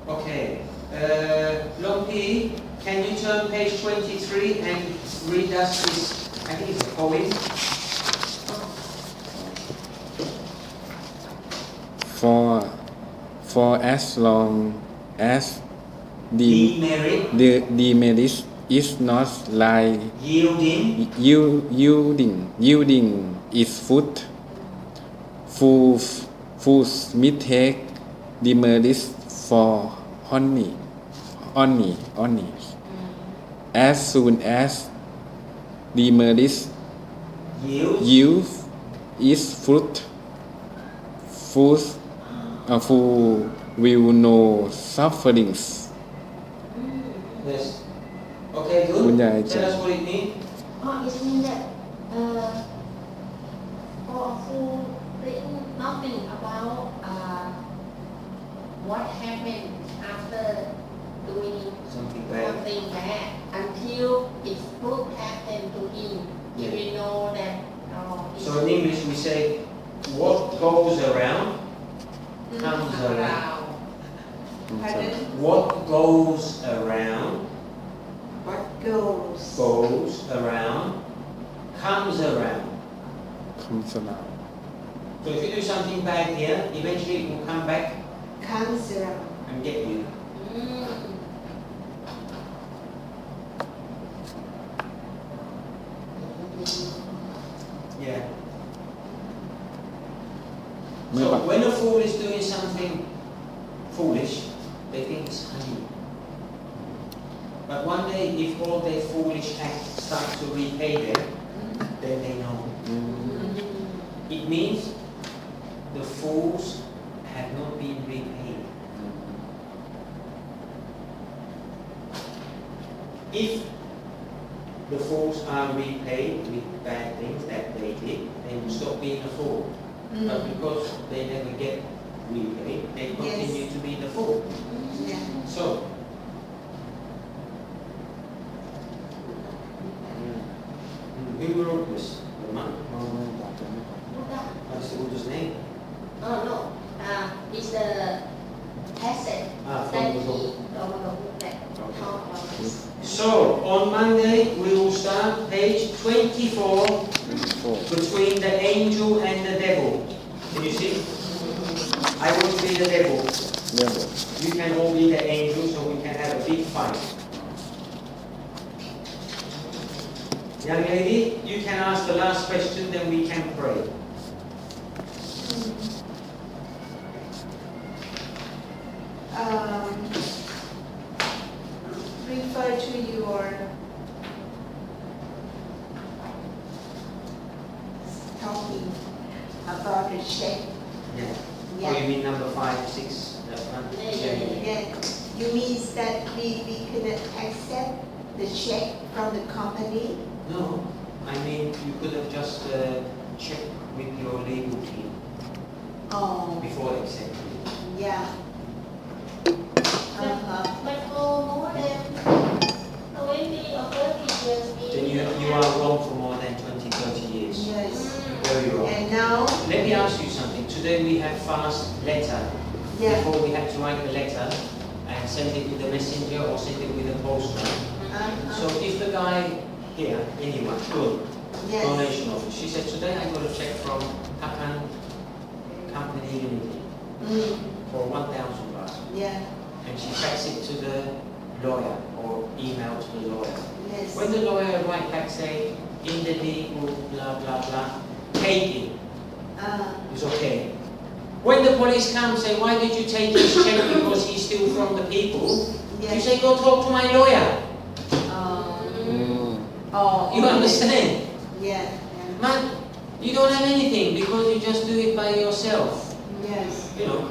Okay. Longpi, can you turn page 23 and read us this, I think it's a poem. For as long as Demerit, the demerit is not like yielding its fruit, fools mistake demerit for honey. only as soon as demerit Yield. yield its fruit full will know sufferings Yes. Okay, good. คุณยาย Tell us what it means. It means that for a fool written nothing about what happened after doing Something bad. something bad until its fruit happened to him. He Yeah. will know that. So in English we say, what goes around comes around. Pardon? What goes around What goes? goes around comes around. คำสลาว So if you do something bad here, eventually it will come back Comes around. and get you. Yeah. เมื่อ So บัด when a fool is doing something foolish, they think it's honey. But one day, if all their foolish acts start to repay them, then they know. It means the fools have not been repaid. If the fools are repaid with bad things that they did, they will stop being a fool. But because they never get repaid, they continue to be the fool. Yeah. So, who wrote this? The monk? ไม่บอกจะไม่บอก What's the Buddha's name? Oh no, it's the passage Ah, that from the book. from the book that talk about this. So, on Monday, we will start page 24 24 between the angel and the devil. Can you see? I want to be the devil. เรื่องบท You can all be the angel so we can have a big fight. Young lady, you can ask the last question, then we can pray. Refer to your talking about the check. Yeah. Yeah. Oh, you mean number 5, 6, that one? Yeah. Yeah. You mean that we couldn't accept the check from the company? No, I mean you could have just checked with your legal team Oh, before accepting. yeah. But for more than 20 or 30 years, Then you are wrong for more than 20, 30 years. Yes. Very wrong. And now, Let me ask you something. Today we have fast letter. yeah. Before we had to write a letter and send it with a messenger or send it with a postman. So if the guy here, anyone, good, Yes. donation office, she said, today I got a check from Hakan Company Limited for 1,000 baht. Yeah. And she faxed it to the lawyer or email to the lawyer. Yes. When the lawyer write back say, in the legal blah blah blah, take it, it's okay. When the police come say, why did you take his check because he's still from the people? You Yes. say, go talk to my lawyer. Oh. You understand? Yeah. Man, you don't have anything because you just do it by yourself. Yes. You know,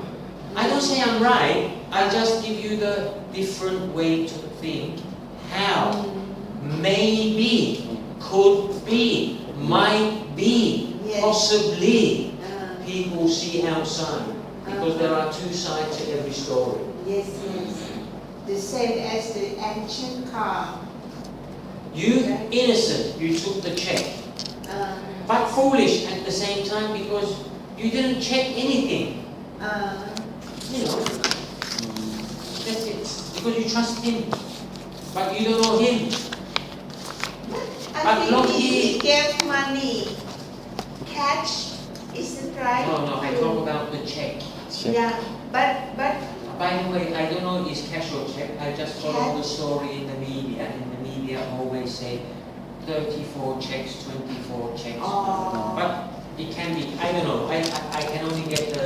I don't say I'm right, I just give you the different way to think how maybe, could be, might be, Yes. possibly people see outside. Because there are two sides to every story. Yes, yes. The same as the ancient car. You innocent, you took the check. But foolish at the same time because you didn't check anything. You know, that's it. Because you trust him, but you don't know him. I But think lucky- he gave money. Cash, isn't right? No, I talk about the check. เช็ค Yeah, but By the way, I don't know if it's cash or check. I just follow the Cash. story in the media. In the media, always say 34 checks, 24 checks. Oh. But it can be. I don't know. I can only get the